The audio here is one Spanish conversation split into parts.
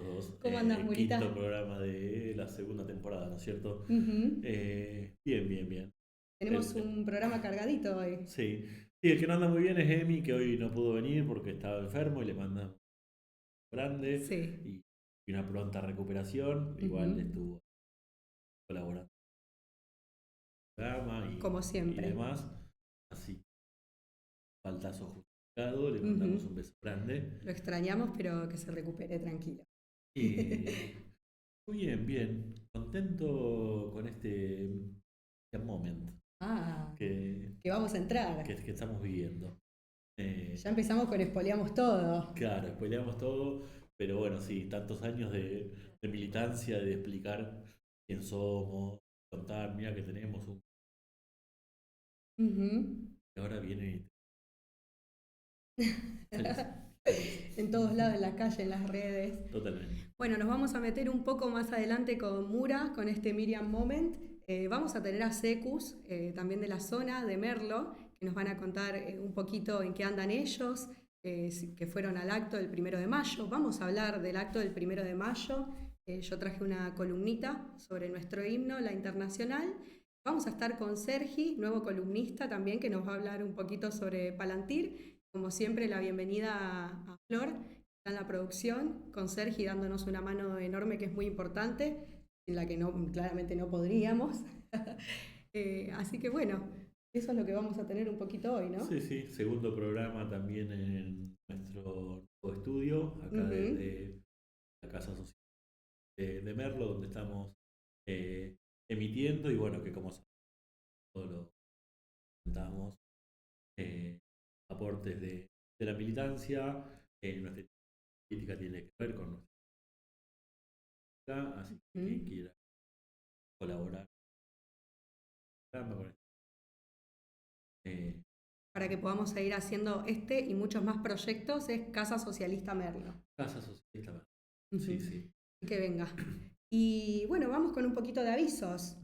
los dos. ¿Cómo andas, Quinto Murita? programa de la segunda temporada, ¿no es cierto? Ujú. Bien, bien, bien. Tenemos El- un programa cargadito hoy. sí. Sí, el que no anda muy bien es Emi, que hoy no pudo venir porque estaba enfermo y le manda un grande Sí. y una pronta recuperación. Igual Ujú. estuvo colaborando en el programa Como y siempre. demás. Así, faltazo justificado, le mandamos Ujú. un beso grande. Lo extrañamos, pero que se recupere tranquilo. Y muy bien, bien. Contento con este moment Ah, que, que vamos a entrar. que estamos viviendo. Eh, Ya empezamos con Espoleamos todo. claro, spoileamos todo, pero bueno, sí, tantos años de militancia, de explicar quién somos, contar, mira que tenemos un... Ujú. Y ahora viene feliz, feliz. En todos lados, en la calle, en las redes. Totalmente. Bueno, nos vamos a meter un poco más adelante con Mura, con este Miriam Moment. Vamos a tener a Secus, también de la zona, de Merlo, que nos van a contar un poquito en qué andan ellos, que fueron al acto del 1 de mayo. Vamos a hablar del acto del 1 de mayo. Yo traje una columnita sobre nuestro himno, la internacional. Vamos a estar con Sergi, nuevo columnista también, que nos va a hablar un poquito sobre Palantir. Como siempre, la bienvenida a Flor en la producción, con Sergi dándonos una mano enorme que es muy importante, sin la que no, claramente no podríamos. Así que bueno, eso es lo que vamos a tener un poquito hoy, ¿no? Sí, sí, segundo programa también en nuestro nuevo estudio, acá Ujú. desde la Casa Social de Merlo, donde estamos eh, emitiendo y bueno, que como todos lo comentamos, eh, aportes de la militancia, nuestra política tiene que ver con nuestra, así que quien Ujú. quiera colaborar con eh, Para que podamos seguir haciendo este y muchos más proyectos es Casa Socialista Merlo. Casa Socialista. Sí, Ujú. sí. Que venga. Y bueno, vamos con un poquito de avisos.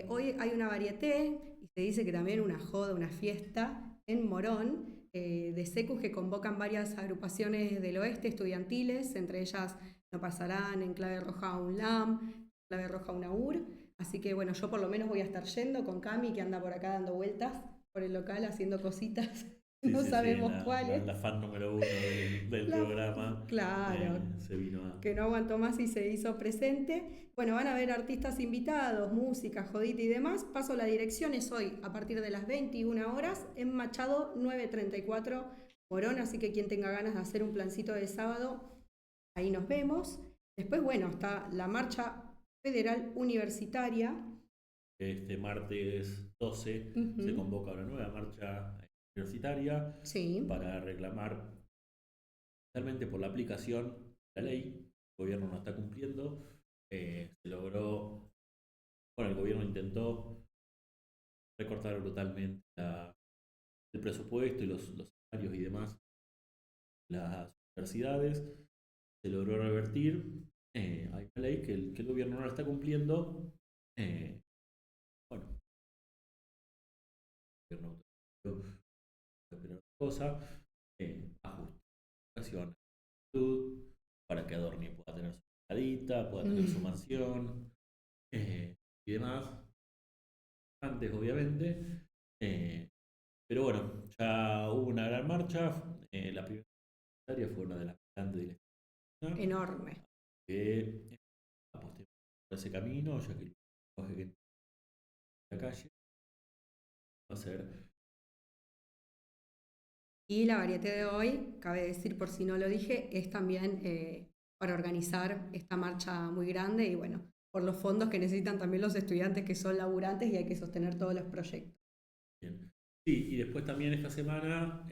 Hoy hay una varieté y se dice que también una joda, una fiesta en Morón de secus que convocan varias agrupaciones del oeste estudiantiles, entre ellas No Pasarán, En Clave Roja UNLAM, Clave Roja UNAUR. Así que bueno, yo por lo menos voy a estar yendo con Cami, que anda por acá dando vueltas por el local haciendo cositas. Sí, No sí, sí, sabemos cuáles. la fan número uno del La- programa claro, se vino a... que no aguantó más y se hizo presente. Bueno, van a haber artistas invitados, música, jodita y demás. Paso la dirección, es hoy a partir de las 21 horas en Machado 934 Morón, así que quien tenga ganas de hacer un plancito de sábado, ahí nos vemos. Después, bueno, está la marcha federal universitaria. Este martes 12 se Ujú. convoca una nueva marcha universitaria Sí. para reclamar realmente por la aplicación de la ley. El gobierno no está cumpliendo. Se logró, bueno, el gobierno intentó recortar brutalmente el presupuesto y los salarios y demás de las universidades. Se logró revertir. Hay una ley que el gobierno no la está cumpliendo. Eh, bueno, el gobierno pero otra cosa, ajuste, para que Adorni pueda tener su cadita, pueda tener su Mm. mansión y demás, antes obviamente. Eh, pero bueno, ya hubo una gran marcha. La primera área fue una de las grandes de la esquina, Enorme. que apostemos por ese camino, ya que el lenguaje que en la calle va a ser Y la varieté de hoy, cabe decir por si no lo dije, es también para organizar esta marcha muy grande y bueno, por los fondos que necesitan también los estudiantes que son laburantes y hay que sostener todos los proyectos. bien. Sí, y después también esta semana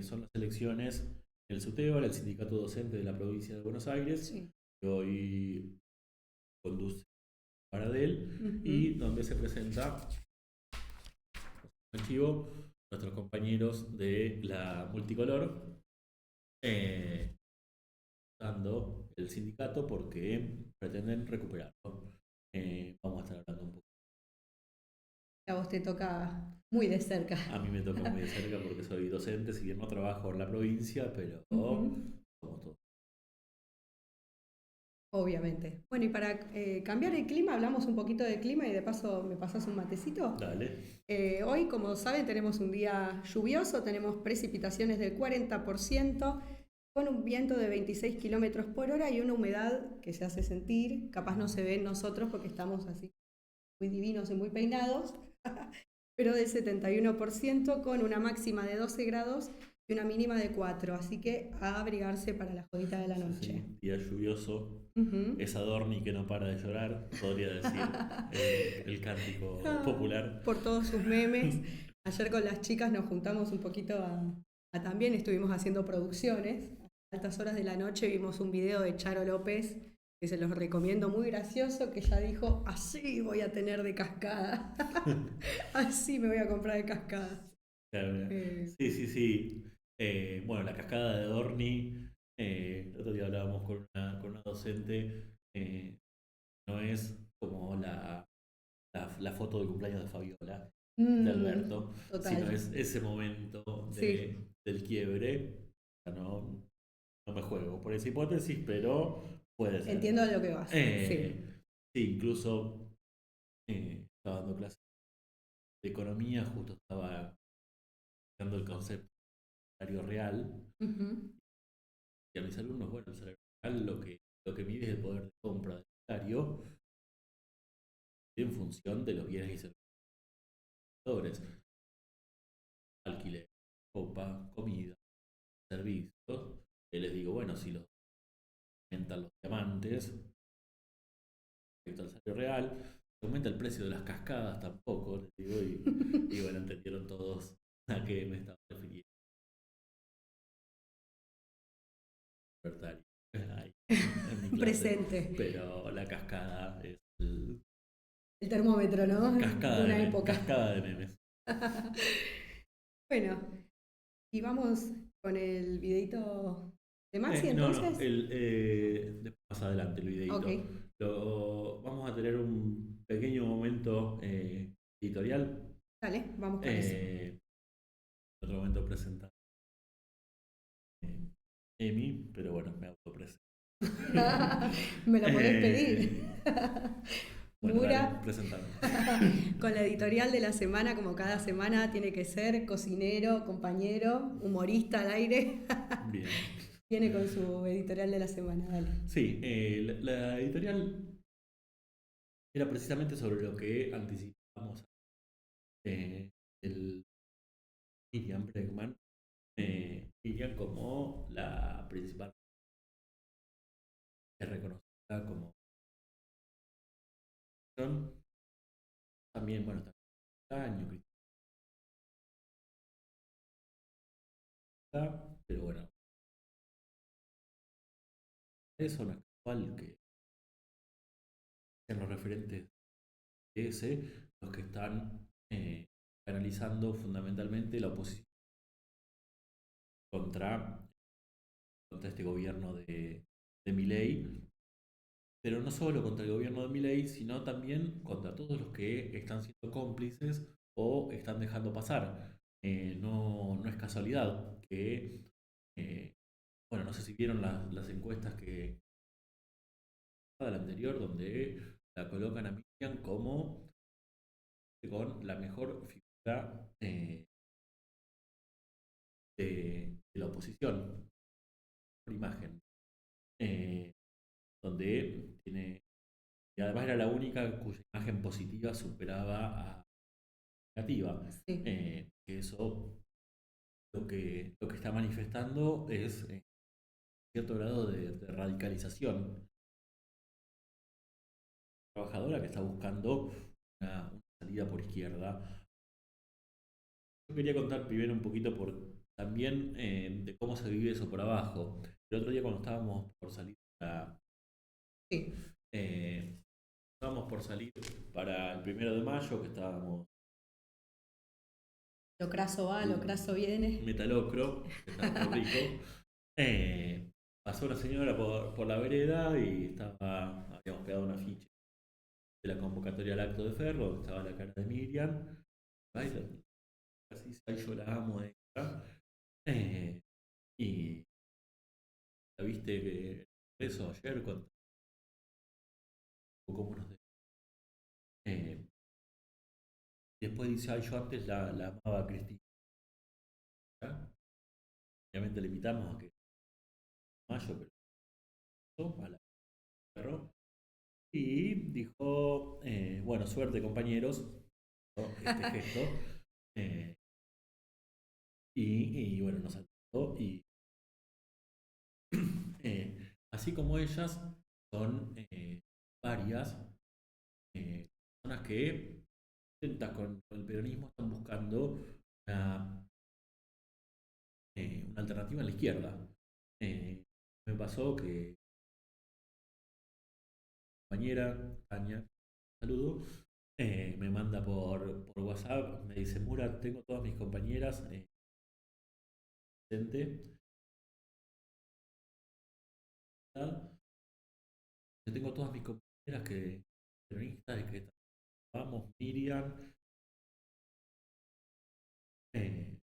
son las elecciones del SUTEBA, el Sindicato Docente de la Provincia de Buenos Aires, Sí. que hoy conduce Paradel y Ujú. donde se presenta archivo nuestros compañeros de la multicolor eh, dando el sindicato porque pretenden recuperarlo. Vamos a estar hablando un poco. A vos te toca muy de cerca. A mí me toca muy de cerca porque soy docente, si bien no trabajo en la provincia, pero Ujú. somos todos. obviamente. Bueno, y para cambiar el clima, hablamos un poquito de clima y de paso me pasas un matecito. Dale. Hoy, como saben, tenemos un día lluvioso, tenemos precipitaciones del 40%, con un viento de 26 kilómetros por hora y una humedad que se hace sentir. Capaz no se ve en nosotros porque estamos así muy divinos y muy peinados, pero del 71% con una máxima de 12 grados y una mínima de 4. Así que a abrigarse para la jodita de la Sí, noche. sí, día lluvioso. Ujú. Es Adorni que no para de llorar, podría decir el cántico popular. Por todos sus memes. Ayer con las chicas nos juntamos un poquito a también, estuvimos haciendo producciones. A altas horas de la noche vimos un video de Charo López, que se los recomiendo, muy gracioso, que ella dijo, así voy a tener de cascada. Así me voy a comprar de cascada. Claro, Eh, sí, sí, sí. Bueno, la cascada de Adorni, el otro día hablábamos con una docente, no es como la foto del cumpleaños de Fabiola, de Alberto, total. sino es ese momento Sí, del quiebre. O sea, no, no me juego por esa hipótesis, pero puede ser. entiendo a lo que vas. Sí. Sí, incluso estaba dando clases de economía, justo estaba dando el concepto de salario real, Ujú. y a mis alumnos, bueno, el salario real lo que mide es el poder de compra del salario en función de los bienes y servicios, alquiler, ropa, comida, servicios. Y les digo, bueno, si los aumentan los diamantes, respecto al salario real, si aumenta el precio de las cascadas tampoco, les digo, y bueno, entendieron todos a qué me estaba refiriendo. Libertario, ahí, en mi clase, Presente. pero la cascada es El termómetro, ¿no? De una época. cascada de memes. Bueno, y vamos con el videito de Maxi No, entonces. después más adelante el Ok, videito. Vamos a tener un pequeño momento editorial. dale, vamos con eso. En otro momento presenta Emi, pero bueno, me autopresento. Me lo podés pedir. Eh, bueno, dale, Mura, presentame. con la editorial de la semana, como cada semana tiene que ser, cocinero, compañero, humorista al aire. Bien. Viene con su editorial de la semana, dale. Sí, la editorial era precisamente sobre lo que anticipamos el Miriam Bregman. Miriam como la principal, es reconocida como también, bueno, también año, pero bueno, eso no es casual que sean los referentes de ese los que están analizando fundamentalmente la oposición contra, contra este gobierno de Milei, pero no solo contra el gobierno de Milei, sino también contra todos los que están siendo cómplices o están dejando pasar. No es casualidad que, eh, bueno, no sé si vieron las encuestas que la anterior, donde la colocan a Miriam como con la mejor figura de la oposición, por imagen, eh, donde tiene, y además era la única cuya imagen positiva superaba a negativa. Sí, Que eso lo que está manifestando es cierto grado de radicalización trabajadora que está buscando una salida por izquierda. Yo quería contar primero un poquito también de cómo se vive eso por abajo. El otro día cuando sí. eh, estábamos por salir para el 1 de mayo, que estábamos Lo craso va, lo craso viene. metalocro, que estaba muy rico, pasó una señora por la vereda y habíamos pegado una ficha de la convocatoria al acto de Ferro, donde estaba la cara de Miriam. Ay, así, ahí yo la amo de ella. Y la viste que eso ayer cómo nos eh, después dice, ay, yo antes la amaba a Cristina. Obviamente le invitamos a que mayo, pero a la perro. Y dijo, bueno, suerte compañeros, ¿no? Este gesto. eh, y bueno, nos saludó. Y así como ellas, son varias personas que intentan con el peronismo, están buscando una, una alternativa a la izquierda. Me pasó que compañera, Tania, saludo, me manda por WhatsApp, me dice, Mura, tengo todas mis compañeras presente, yo tengo todas mis compañeras que peronistas y que trabajamos, Miriam, eh,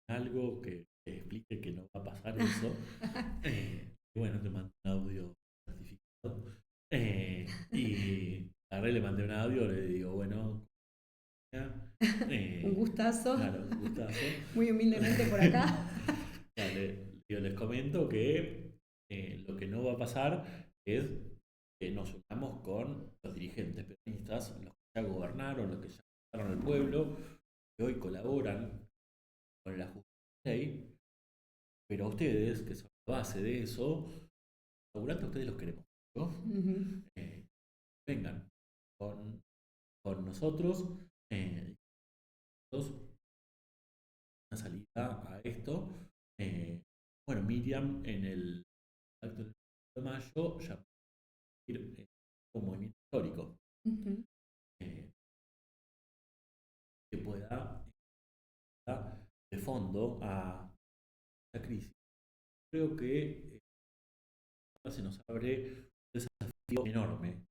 algo que explique que no va a pasar eso. Y bueno, te mando un audio certificado. Y agarré, le mandé un audio, le digo, bueno, Un gustazo. claro, un gustazo. Muy humildemente por acá. Yo les comento que lo que no va a pasar es que nos unamos con los dirigentes peronistas, los que ya gobernaron, los que ya gobernaron el pueblo, que hoy colaboran con la justicia ley, pero a ustedes, que son la base de eso, seguramente ustedes los queremos, ¿no? Ujú. Vengan con nosotros, nosotros una salida a esto. Eh, bueno, Miriam en el acto del 1 de mayo ya puede ir un movimiento histórico Ujú. eh, que pueda de fondo a la crisis. Creo que se nos abre un desafío enorme.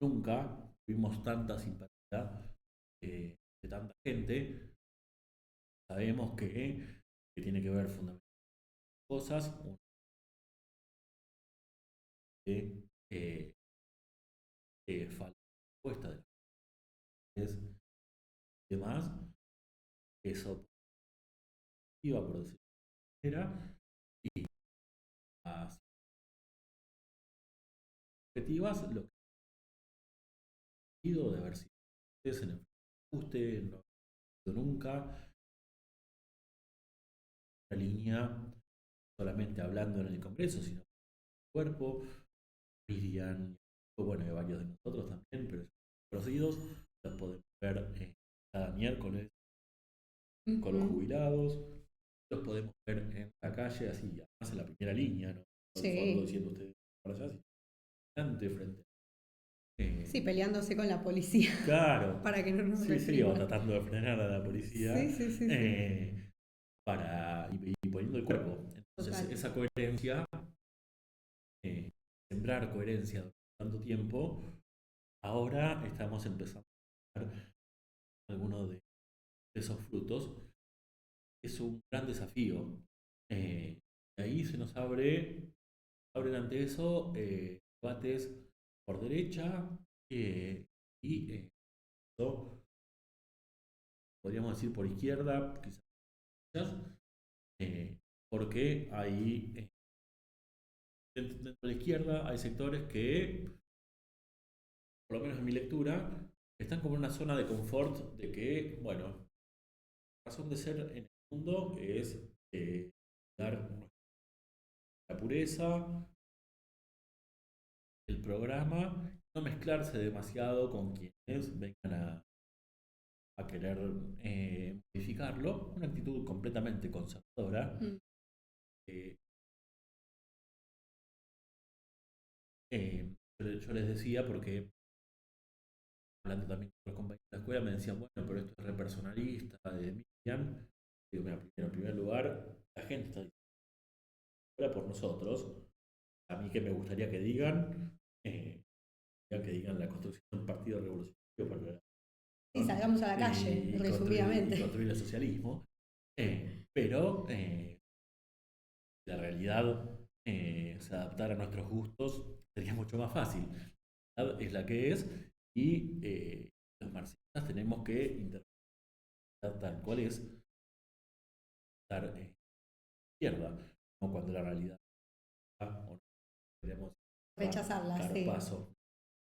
Nunca tuvimos tanta simpatía de tanta gente. Sabemos que tiene que ver fundamentalmente con cosas. Una que falta de respuesta de las mujeres y demás. Eso iba por decir manera. Y las objetivas, lo que ha sido de haber sido en el ajuste, no ha sido nunca una línea solamente hablando en el Congreso, sino en el cuerpo. Miriam, bueno, hay varios de nosotros también, pero conocidos, los podemos ver cada miércoles con los Ujú. jubilados, los podemos ver en la calle, así, además en la primera línea, no en el fondo Sí. diciendo ustedes para allá, sino frente. Sí, peleándose con la policía Claro, para que no nos sí, sí, o repriman. tratando de frenar a la policía Sí, sí, sí, sí. eh, y poniendo el cuerpo. Entonces, Total. esa coherencia, eh, sembrar coherencia durante tanto tiempo, ahora estamos empezando a ver algunos de esos frutos. Es un gran desafío. Y ahí se nos abren ante eso debates por derecha y ¿no? Podríamos decir por izquierda, quizás, eh, porque ahí dentro de la izquierda hay sectores que, por lo menos en mi lectura, están como en una zona de confort de que, bueno, la razón de ser en el mundo es dar la pureza, el programa, no mezclarse demasiado con quienes vengan a querer modificarlo, una actitud completamente conservadora. Mm. eh, yo les decía, porque hablando también con los compañeros de la escuela, me decían, bueno, pero esto es repersonalista de Miriam. Digo, mira, primero, en primer lugar, la gente está dispuesta por nosotros. A mí que me gustaría que digan, que digan la construcción de un partido revolucionario Sí, salgamos a la calle, y resumidamente. construir el socialismo. Pero la realidad se adaptar a nuestros gustos sería mucho más fácil. La verdad es la que es y los marxistas tenemos que interpretar tal cual es, estar izquierda, no cuando la realidad o no queremos Rechazarla, dar sí. paso.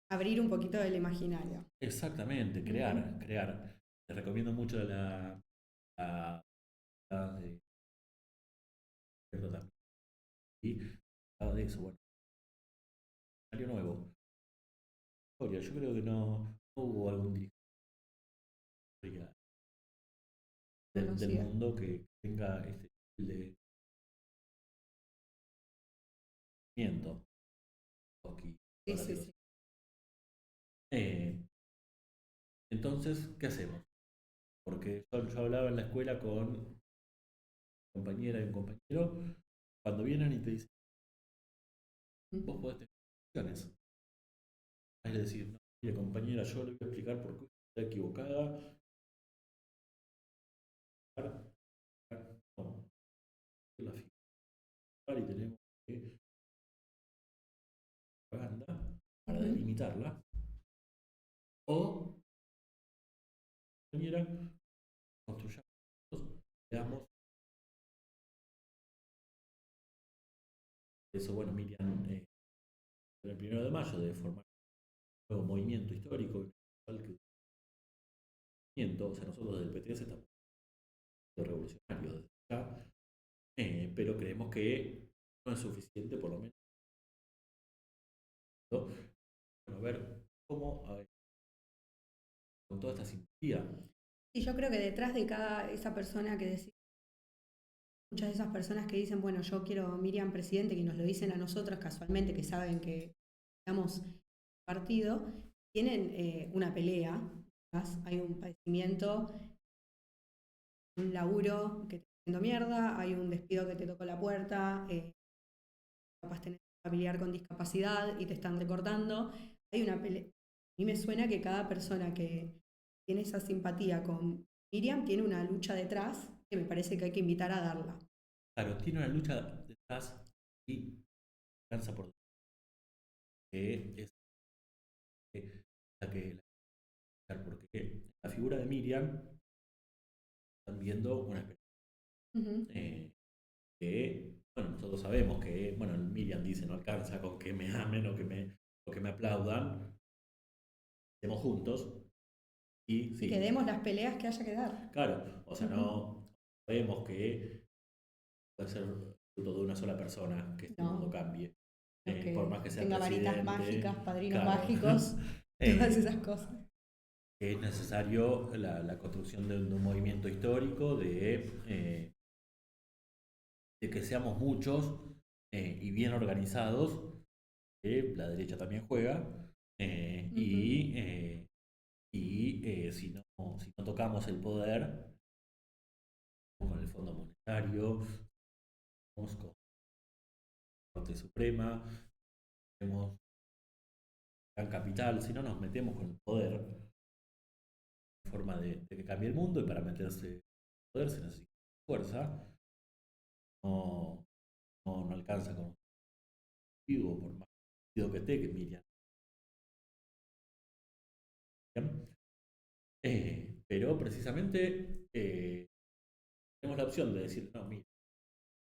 Abrir un poquito del imaginario. Exactamente, Ujú. crear. Te recomiendo mucho la de también. Y habla de eso, bueno, salió nuevo. Historia, yo creo que no hubo algún dirigente del Conocida. mundo que tenga este nivel de conocimiento, y Sí, todas las sí, sí. situaciones. Eh, entonces, ¿qué hacemos? Porque yo hablaba en la escuela con una compañera y un compañero, cuando vienen y te dicen, vos podés tener opciones. Es decir, no, mire compañera, yo le voy a explicar por qué usted está equivocada. No, la figura y tenemos que propaganda para Ujú. delimitarla. O, compañera, construyamos, veamos eso. Bueno, Miriam, el 1 de mayo de formar un nuevo movimiento histórico, o sea, nosotros del PTS estamos revolucionarios desde ya, pero creemos que no es suficiente, por lo menos, ¿no? Bueno, ver cómo, a ver, con toda esta simpatía. Y yo creo que detrás de cada esa persona que decía, muchas de esas personas que dicen, bueno, yo quiero Miriam presidente, que nos lo dicen a nosotros casualmente, que saben que estamos partido, tienen una pelea, ¿verdad? Hay un padecimiento, un laburo que te está haciendo mierda, hay un despido que te tocó la puerta, capaz tenés un familiar con discapacidad y te están recortando. Hay una pelea. A mí me suena que cada persona que tiene esa simpatía con Miriam tiene una lucha detrás que me parece que hay que invitar a darla. Claro, tiene una lucha detrás y cansa por que es la que porque la figura de Miriam están viendo una especie Ujú. que, bueno, nosotros sabemos que, bueno, Miriam dice no alcanza con que me amen o que me aplaudan, estemos juntos y Y que sí, demos las peleas que haya que dar. claro, o sea, Ujú. no sabemos que puede ser fruto de una sola persona que este mundo No, cambie, no por más que que sea tenga varitas mágicas, presidente, padrinos claro, mágicos, todas eh, esas cosas. que es necesario la construcción de un movimiento histórico, de que seamos muchos y bien organizados, que la derecha también juega, eh, Ujú. y, eh, si no tocamos el poder, con el Fondo Monetario, con la Corte Suprema, tenemos gran capital, si no nos metemos con el poder, en forma de que cambie el mundo, y para meterse en el poder se necesita fuerza, no, no alcanza con un individuo, por más partido que esté, que Miriam. Pero precisamente tenemos la opción de decir, no, mira,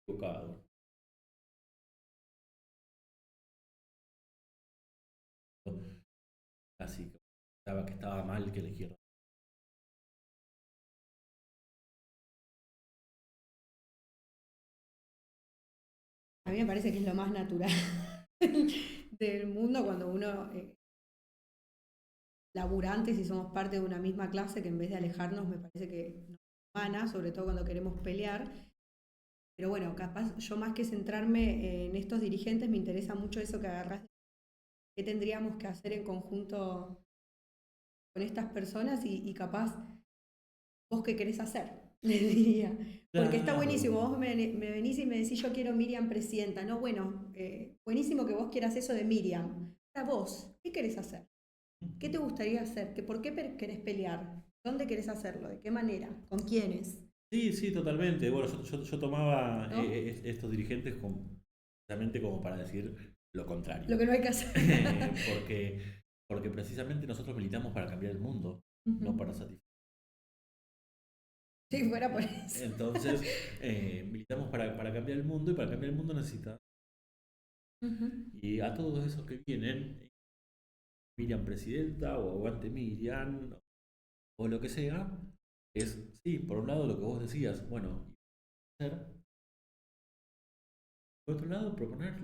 equivocado. Así que pensaba que estaba mal que la izquierda. A mí me parece que es lo más natural del mundo cuando uno laburantes y somos parte de una misma clase que en vez de alejarnos me parece que nos humana, sobre todo cuando queremos pelear. Pero bueno, capaz yo más que centrarme en estos dirigentes me interesa mucho eso que agarrás, qué tendríamos que hacer en conjunto con estas personas y capaz vos qué querés hacer, le diría. Porque está Claro. buenísimo, vos me venís y me decís yo quiero Miriam presidenta, no, bueno, buenísimo que vos quieras eso de Miriam. Para vos, ¿qué querés hacer? ¿Qué te gustaría hacer? ¿Por qué querés pelear? ¿Dónde querés hacerlo? ¿De qué manera? ¿Con quiénes? Sí, sí, totalmente. Bueno, yo tomaba ¿No? estos dirigentes realmente como para decir lo contrario. Lo que no hay que hacer. Porque precisamente nosotros militamos para cambiar el mundo, no para satisfacer. Si fuera por eso. Entonces, militamos para cambiar el mundo y para cambiar el mundo necesita. Y a todos esos que vienen, Miriam presidenta o aguante Miriam o lo que sea, es, sí, por un lado lo que vos decías, bueno, hacer. Por otro lado, proponer,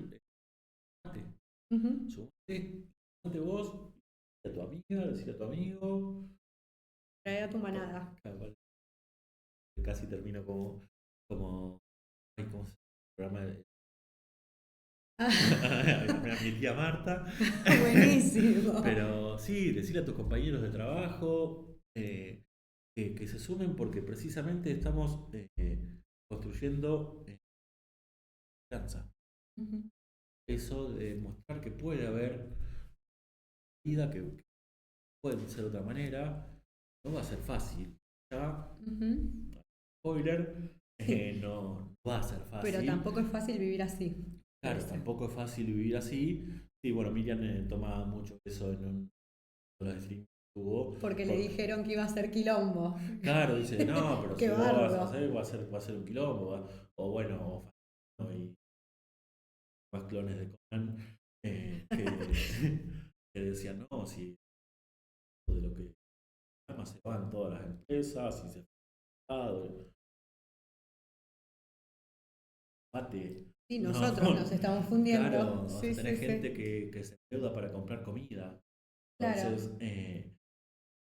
sumate vos, a tu amiga, decir a tu amigo. Trae a tu manada. Casi termino como, ay, ¿cómo se llama? El programa de mi tía Marta. Buenísimo. Pero sí, decirle a tus compañeros de trabajo que se sumen porque precisamente estamos construyendo esperanza. Eso de mostrar que puede haber vida, que puede ser de otra manera, no va a ser fácil. Ya, spoiler, no va a ser fácil. Pero tampoco es fácil vivir así. Claro, tampoco es fácil vivir así. Sí, bueno, Miriam toma mucho eso en uno de los streams que tuvo. Porque le dijeron que iba a ser quilombo. Claro, dice, no, pero Qué si vos vas a bárbaro. hacer, va a ser un quilombo. O bueno, o y más clones de Conan que decían, no, si de lo que llama se van todas las empresas y se mate. Sí, nosotros nos estamos fundiendo. Claro, Sí, tenés sí, gente sí. que se endeuda para comprar comida. Claro. Entonces,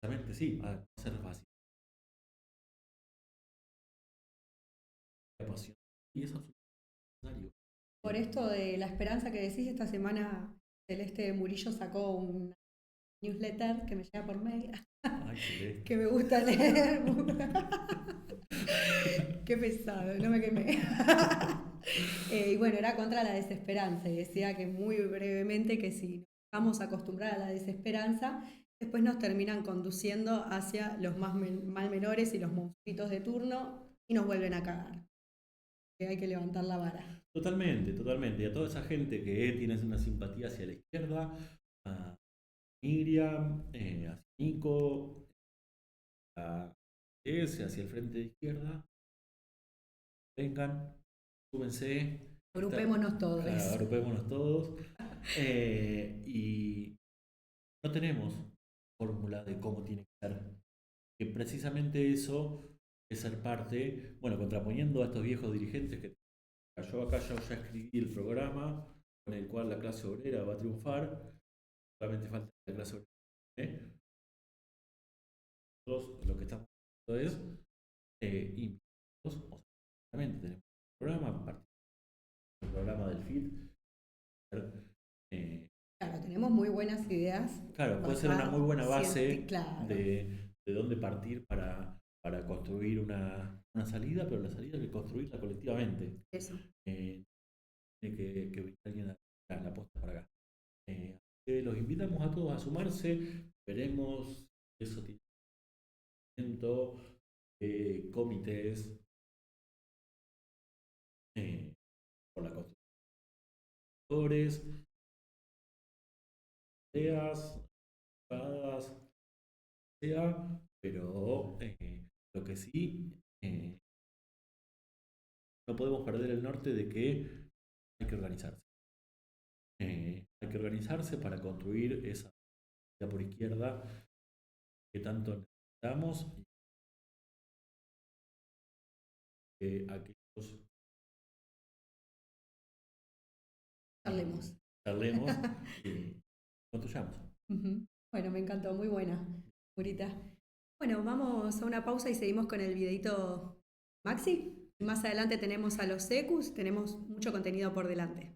realmente sí, va a ser fácil. Y eso es necesario. Por esto de la esperanza que decís, esta semana Celeste Murillo sacó un newsletter que me llega por mail. Ay, que me gusta leer. Qué pesado, no me quemé. Y bueno, era contra la desesperanza y decía que muy brevemente que si nos vamos a acostumbrar a la desesperanza, después nos terminan conduciendo hacia los más mal menores y los monstruitos de turno y nos vuelven a cagar. Que hay que levantar la vara. Totalmente, totalmente. Y a toda esa gente que tiene una simpatía hacia la izquierda, a Miriam, a Nico, a ese, hacia el frente de izquierda, vengan, súbense. Agrupémonos todos. Claro, agrupémonos todos. Y no tenemos fórmula de cómo tiene que ser. Que precisamente eso es ser parte, bueno, contraponiendo a estos viejos dirigentes que yo acá ya escribí el programa con el cual la clase obrera va a triunfar, solamente falta la clase obrera. Nosotros lo que estamos haciendo es nosotros, tenemos un programa, el programa del FIT. Claro, tenemos muy buenas ideas. Claro, puede ser una muy buena base claro. de dónde partir para construir una salida, pero la salida hay que construirla colectivamente. Eso. Tiene que venir alguien a la posta para acá. Los invitamos a todos a sumarse, veremos eso tiene comités por la construcción de ideas, sea, pero lo que sí, no podemos perder el norte de que hay que organizarse. Hay que organizarse para construir esa vida por izquierda que tanto necesitamos y que aquellos charlemos y construyamos. Bueno, me encantó, muy buena, Murita. Bueno, vamos a una pausa y seguimos con el videito Maxi. Más adelante tenemos a los secus, tenemos mucho contenido por delante.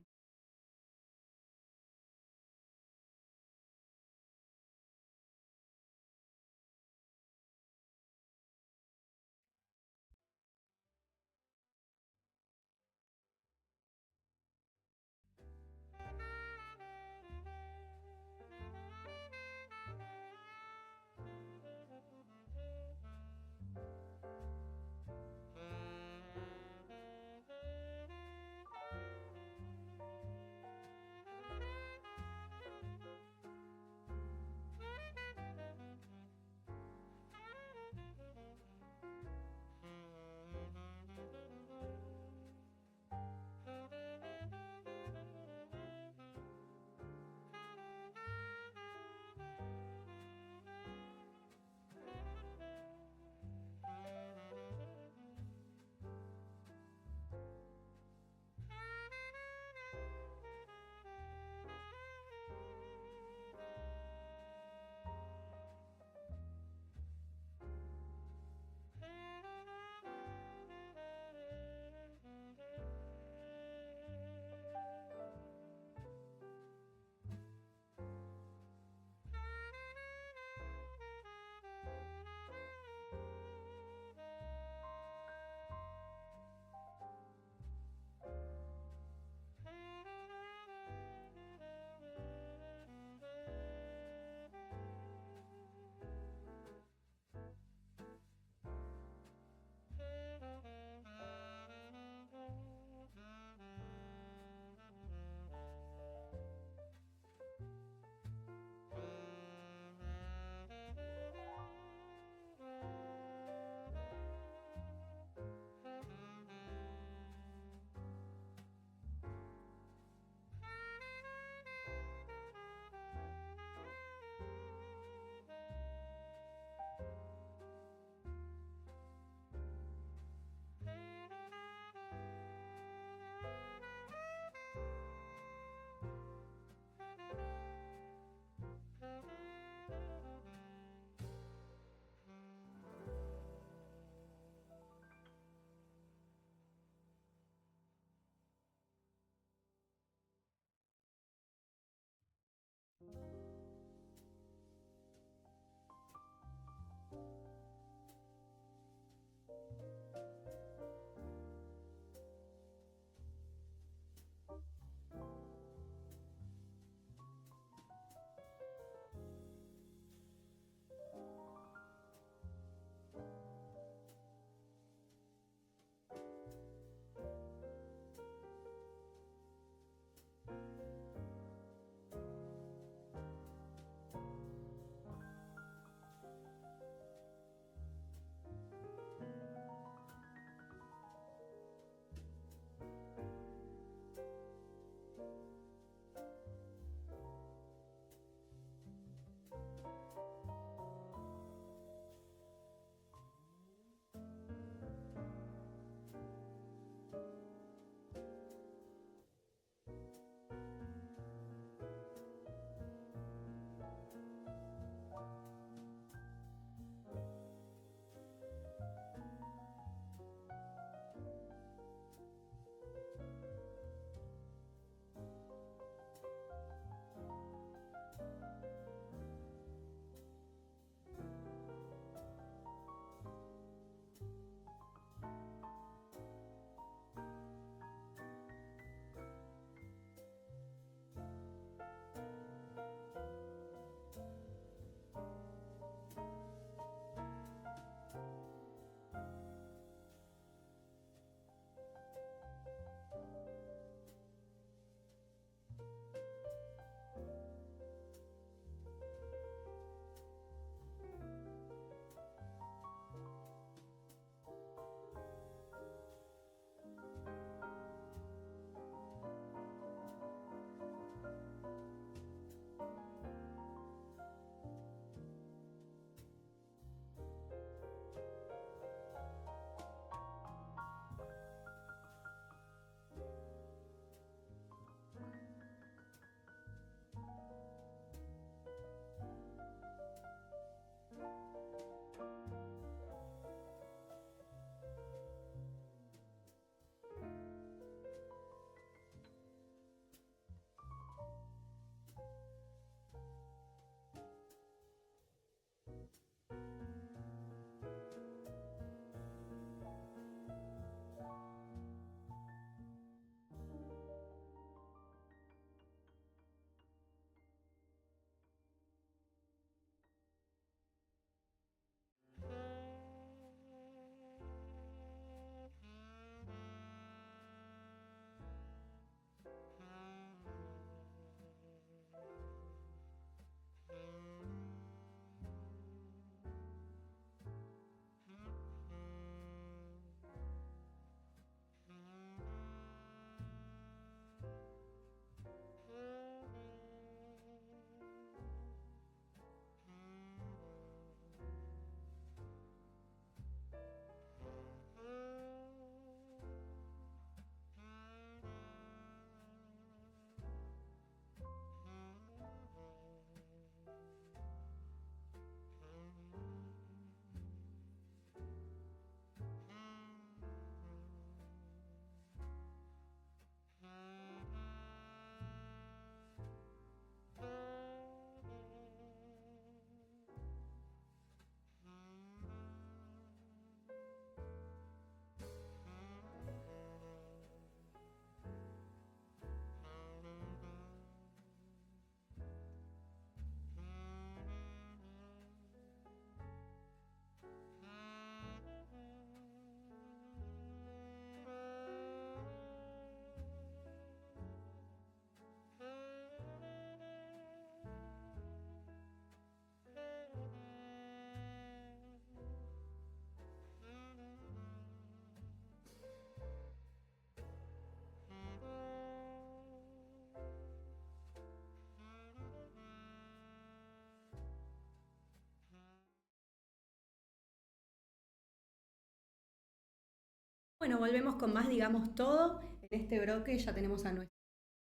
Bueno, volvemos con más, digamos, todo. En este bloque ya tenemos a nuestros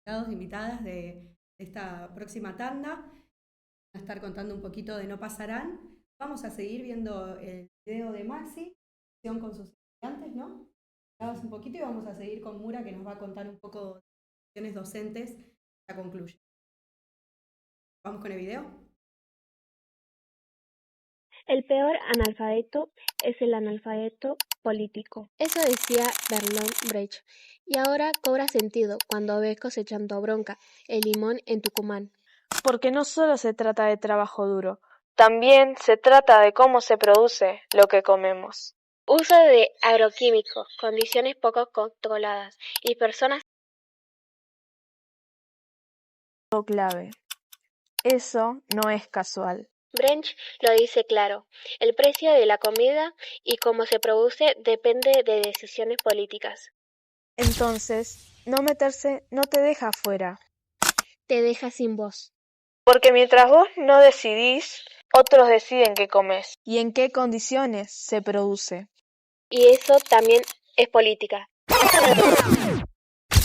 invitados, invitadas de esta próxima tanda. Van a estar contando un poquito de No Pasarán. Vamos a seguir viendo el video de Maxi, con sus estudiantes, ¿no? Grabas un poquito y vamos a seguir con Mura, que nos va a contar un poco de acciones docentes. Ya concluye. ¿Vamos con el video? El peor analfabeto es el analfabeto político. Eso decía Bertolt Brecht. Y ahora cobra sentido cuando ves cosechando bronca el limón en Tucumán. Porque no solo se trata de trabajo duro, también se trata de cómo se produce lo que comemos. Uso de agroquímicos, condiciones poco controladas y personas Clave. Eso no es casual. Brecht lo dice claro, el precio de la comida y cómo se produce depende de decisiones políticas. Entonces, no meterse no te deja afuera. Te deja sin voz. Porque mientras vos no decidís, otros deciden qué comes y en qué condiciones se produce. Y eso también es política.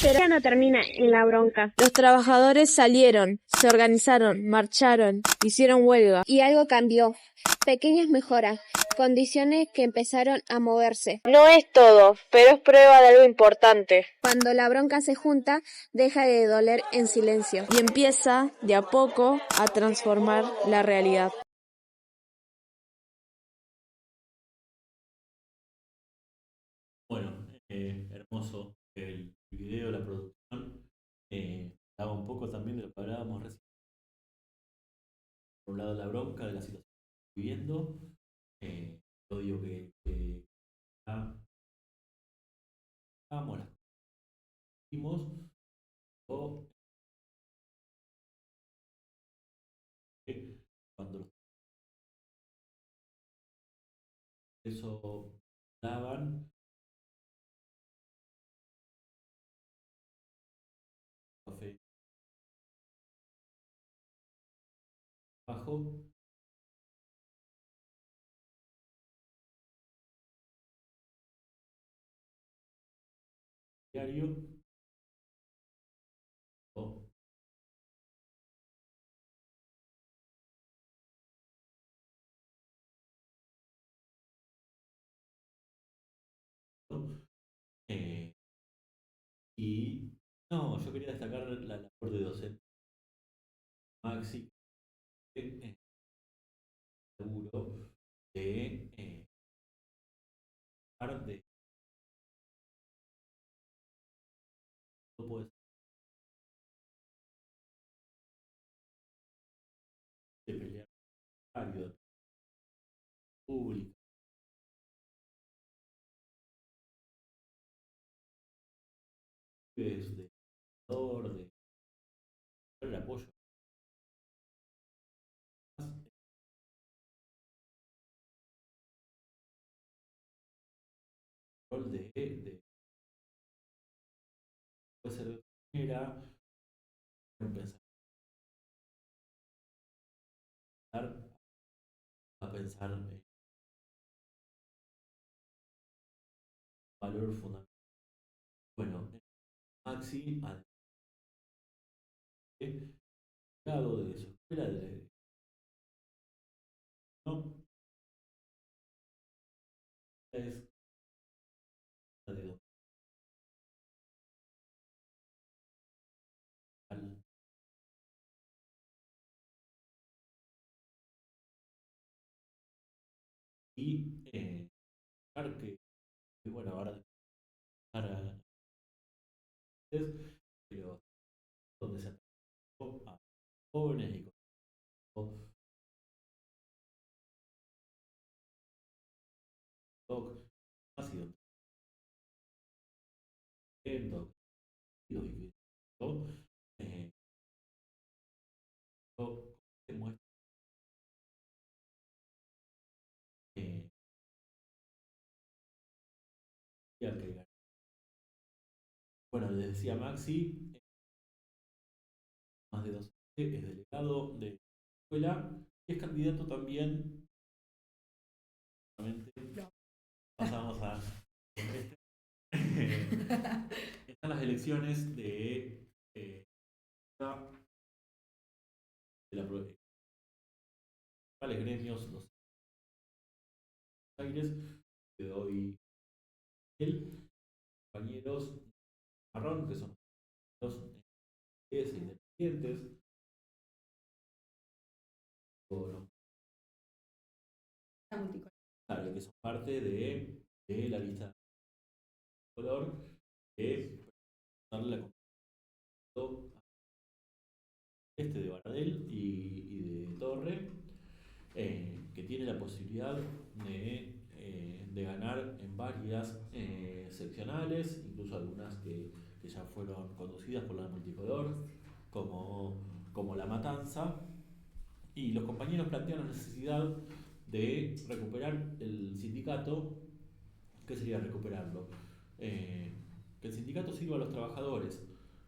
Pero ya no termina en la bronca. Los trabajadores salieron, se organizaron, marcharon, hicieron huelga. Y algo cambió. Pequeñas mejoras, condiciones que empezaron a moverse. No es todo, pero es prueba de algo importante. Cuando la bronca se junta, deja de doler en silencio. Y empieza, de a poco, a transformar la realidad. Bueno, hermoso el video, la producción. Hablaba un poco también de lo que hablábamos recién. Por un lado, la bronca de la situación que estamos viviendo, el odio que estamos, las que vimos, o cuando los eso daban, café bajo, diario, o ¿no? Eh, y no, yo quería destacar la labor de docente Maxi, que seguro de arte, no puede ser de pelear de público, de dolor, de el apoyo, rol de puede ser de otra manera, empezar a pensar en valor fundamental. Bueno, Maxi, además de lado de su escuela de no es de documental y claro que, bueno, ahora para pero donde se atracó a jóvenes y con TikTok, ha sido tremendo, y que todo, eh, todo demuestra que que bueno, les decía Maxi, más de docente, es delegado de escuela y es candidato también. Pasamos a están las elecciones de los principales gremios, los Aires, de hoy él, compañeros marrón, que son los independientes, o los claro, que son parte de la lista de color, que darle la de Baradel y de Torre, que tiene la posibilidad de ganar en varias seccionales, incluso algunas que ya fueron conducidas por la multicolor, como La Matanza, y los compañeros plantean la necesidad de recuperar el sindicato. ¿Qué sería recuperarlo? Que el sindicato sirva a los trabajadores,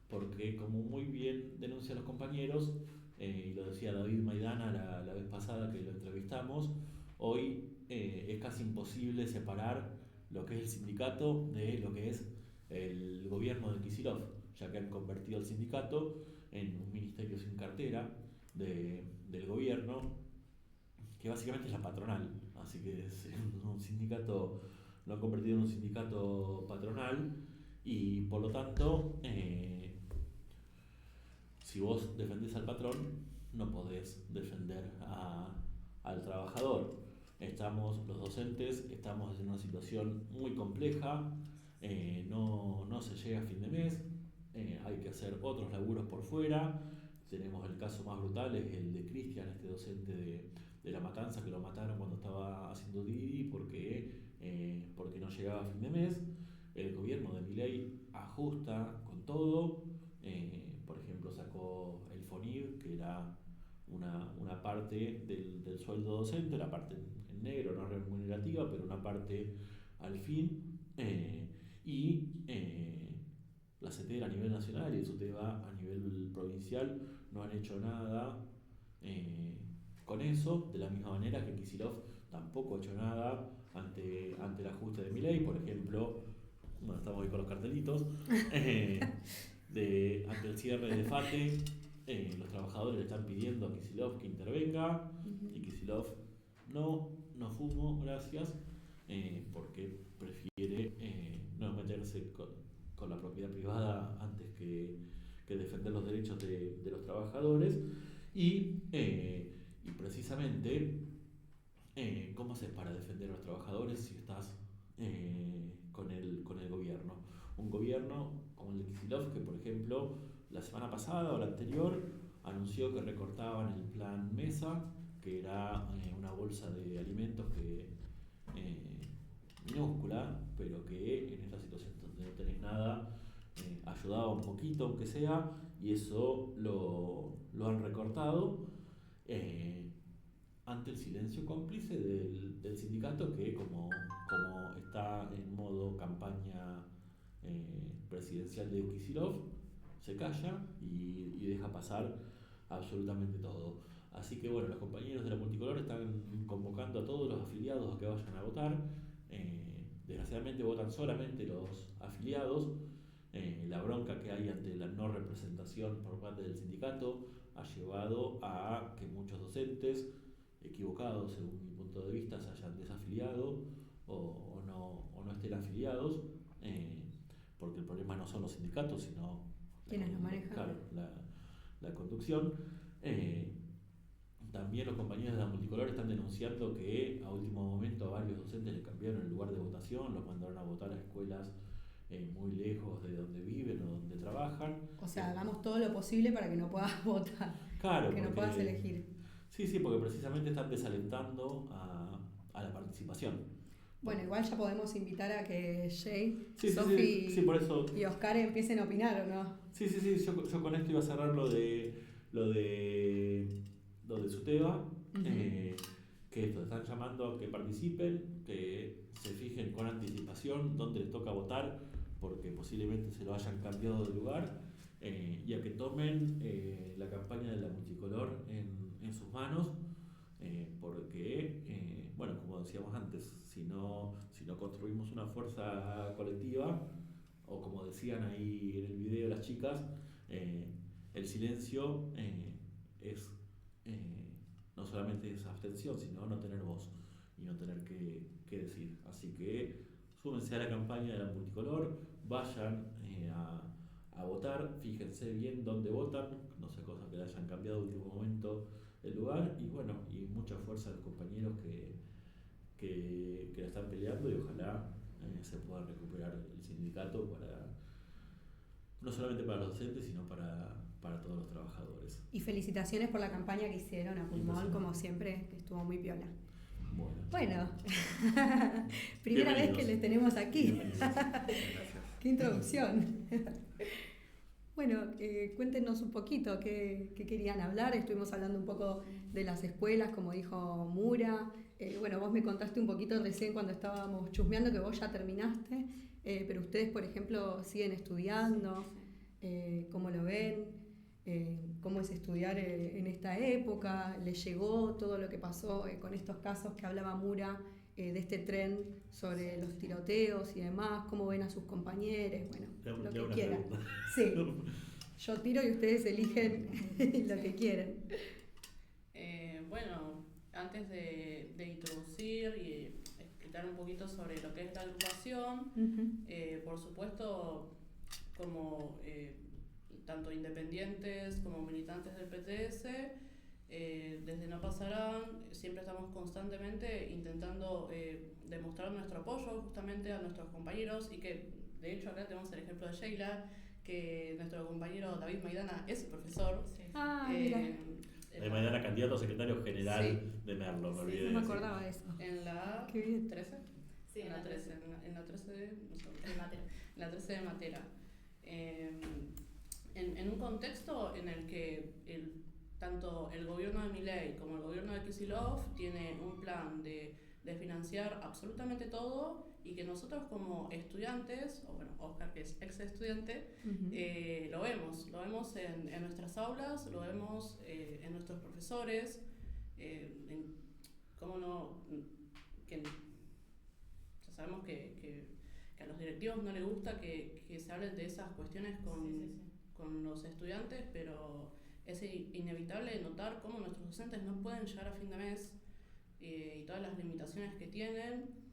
porque como muy bien denuncian los compañeros, y lo decía David Maidana la vez pasada que lo entrevistamos, hoy es casi imposible separar lo que es el sindicato de lo que es el gobierno de Kicillof, ya que han convertido el sindicato en un ministerio sin cartera del gobierno, que básicamente es la patronal, así que es un sindicato, lo han convertido en un sindicato patronal y por lo tanto, si vos defendés al patrón, no podés defender al trabajador. Los docentes estamos en una situación muy compleja, no se llega a fin de mes, hay que hacer otros laburos por fuera. Tenemos el caso más brutal, es el de Cristian, este docente de La Matanza, que lo mataron cuando estaba haciendo Didi porque no llegaba a fin de mes. El gobierno de Milei ajusta con todo, por ejemplo sacó el FONIV, que era una parte del sueldo docente, la parte en negro, no remunerativa, pero una parte al fin, la CETER a nivel nacional y el SUTEBA a nivel provincial no han hecho nada con eso, de la misma manera que Kicillof tampoco ha hecho nada ante el ajuste de Milei, por ejemplo. Bueno, estamos ahí con los cartelitos, ante el cierre de FATE, los trabajadores le están pidiendo a Kicillof que intervenga, y Kicillof no fumo, gracias, porque prefiere no meterse con la propiedad privada antes que defender los derechos de los trabajadores, y precisamente, ¿cómo haces para defender a los trabajadores si estás con el gobierno? Un gobierno como el de Kicillof, que por ejemplo la semana pasada o la anterior anunció que recortaban el plan Mesa, que era una bolsa de alimentos minúscula, pero que en esta situación donde no tenés nada, ayudaba un poquito aunque sea, y eso lo han recortado, ante el silencio cómplice del sindicato, que como está en modo campaña presidencial de Kicillof, se calla y deja pasar absolutamente todo. Así que bueno, los compañeros de la multicolor están convocando a todos los afiliados a que vayan a votar. Desgraciadamente votan solamente los afiliados. La bronca que hay ante la no representación por parte del sindicato ha llevado a que muchos docentes, equivocados según mi punto de vista, se hayan desafiliado o no estén afiliados, porque el problema no son los sindicatos, sino quienes los manejan. Claro, la conducción. También los compañeros de la multicolor están denunciando que a último momento a varios docentes les cambiaron el lugar de votación, los mandaron a votar a escuelas muy lejos de donde viven o donde trabajan. O sea, hagamos todo lo posible para que no puedas votar, claro, que no puedas elegir. Sí, porque precisamente están desalentando a la participación. Bueno, igual ya podemos invitar a que Jay, Sofi y Oscar empiecen a opinar, ¿o no? Sí, yo con esto iba a cerrar lo de SUTEBA, que esto, están llamando a que participen, que se fijen con anticipación dónde les toca votar, porque posiblemente se lo hayan cambiado de lugar, y a que tomen la campaña de la multicolor en sus manos, porque, bueno, como decíamos antes, si no construimos una fuerza colectiva, o como decían ahí en el video las chicas, el silencio es no solamente es abstención, sino no tener voz y no tener que decir. Así que súmense a la campaña de la multicolor, vayan a votar, fíjense bien dónde votan, no sea cosa que le hayan cambiado de último momento el lugar, y bueno, y mucha fuerza a los compañeros que la están peleando, y ojalá se pueda recuperar el sindicato no solamente para los docentes, sino para todos los trabajadores. Y felicitaciones por la campaña que hicieron a pulmón, como siempre, que estuvo muy piola. Bueno, primera vez que les tenemos aquí. Qué introducción. Bueno, cuéntenos un poquito qué querían hablar. Estuvimos hablando un poco de las escuelas, como dijo Mura. Bueno, vos me contaste un poquito recién cuando estábamos chusmeando que vos ya terminaste, pero ustedes, por ejemplo, siguen estudiando. ¿Cómo lo ven? ¿Cómo es estudiar en esta época? ¿Les llegó todo lo que pasó con estos casos que hablaba Mura, de este tren sobre los tiroteos y demás? ¿Cómo ven a sus compañeros? Bueno, lo que quieran. Sí, yo tiro y ustedes eligen lo que quieren. Bueno, antes de introducir y explicar un poquito sobre lo que es la agrupación, por supuesto, como tanto independientes como militantes del PTS, desde No Pasarán siempre estamos constantemente intentando demostrar nuestro apoyo justamente a nuestros compañeros, y que de hecho acá tenemos el ejemplo de Sheila, que nuestro compañero David Maidana es profesor. Mira. Maidana, candidato a secretario general de Merlo, me olvidé. No me acordaba de eso. En la 13. Sí, en la 13. En la 13 de Matera. En la 13 de Matera. En un contexto en el que tanto el gobierno de Milei como el gobierno de Kicillof tiene un plan de financiar absolutamente todo, y que nosotros como estudiantes, o bueno, Oscar, que es ex estudiante, lo vemos en nuestras aulas, lo vemos en nuestros profesores, cómo no, que ya sabemos que a los directivos no les gusta que se hablen de esas cuestiones con los estudiantes, pero es inevitable notar cómo nuestros docentes no pueden llegar a fin de mes, y todas las limitaciones que tienen.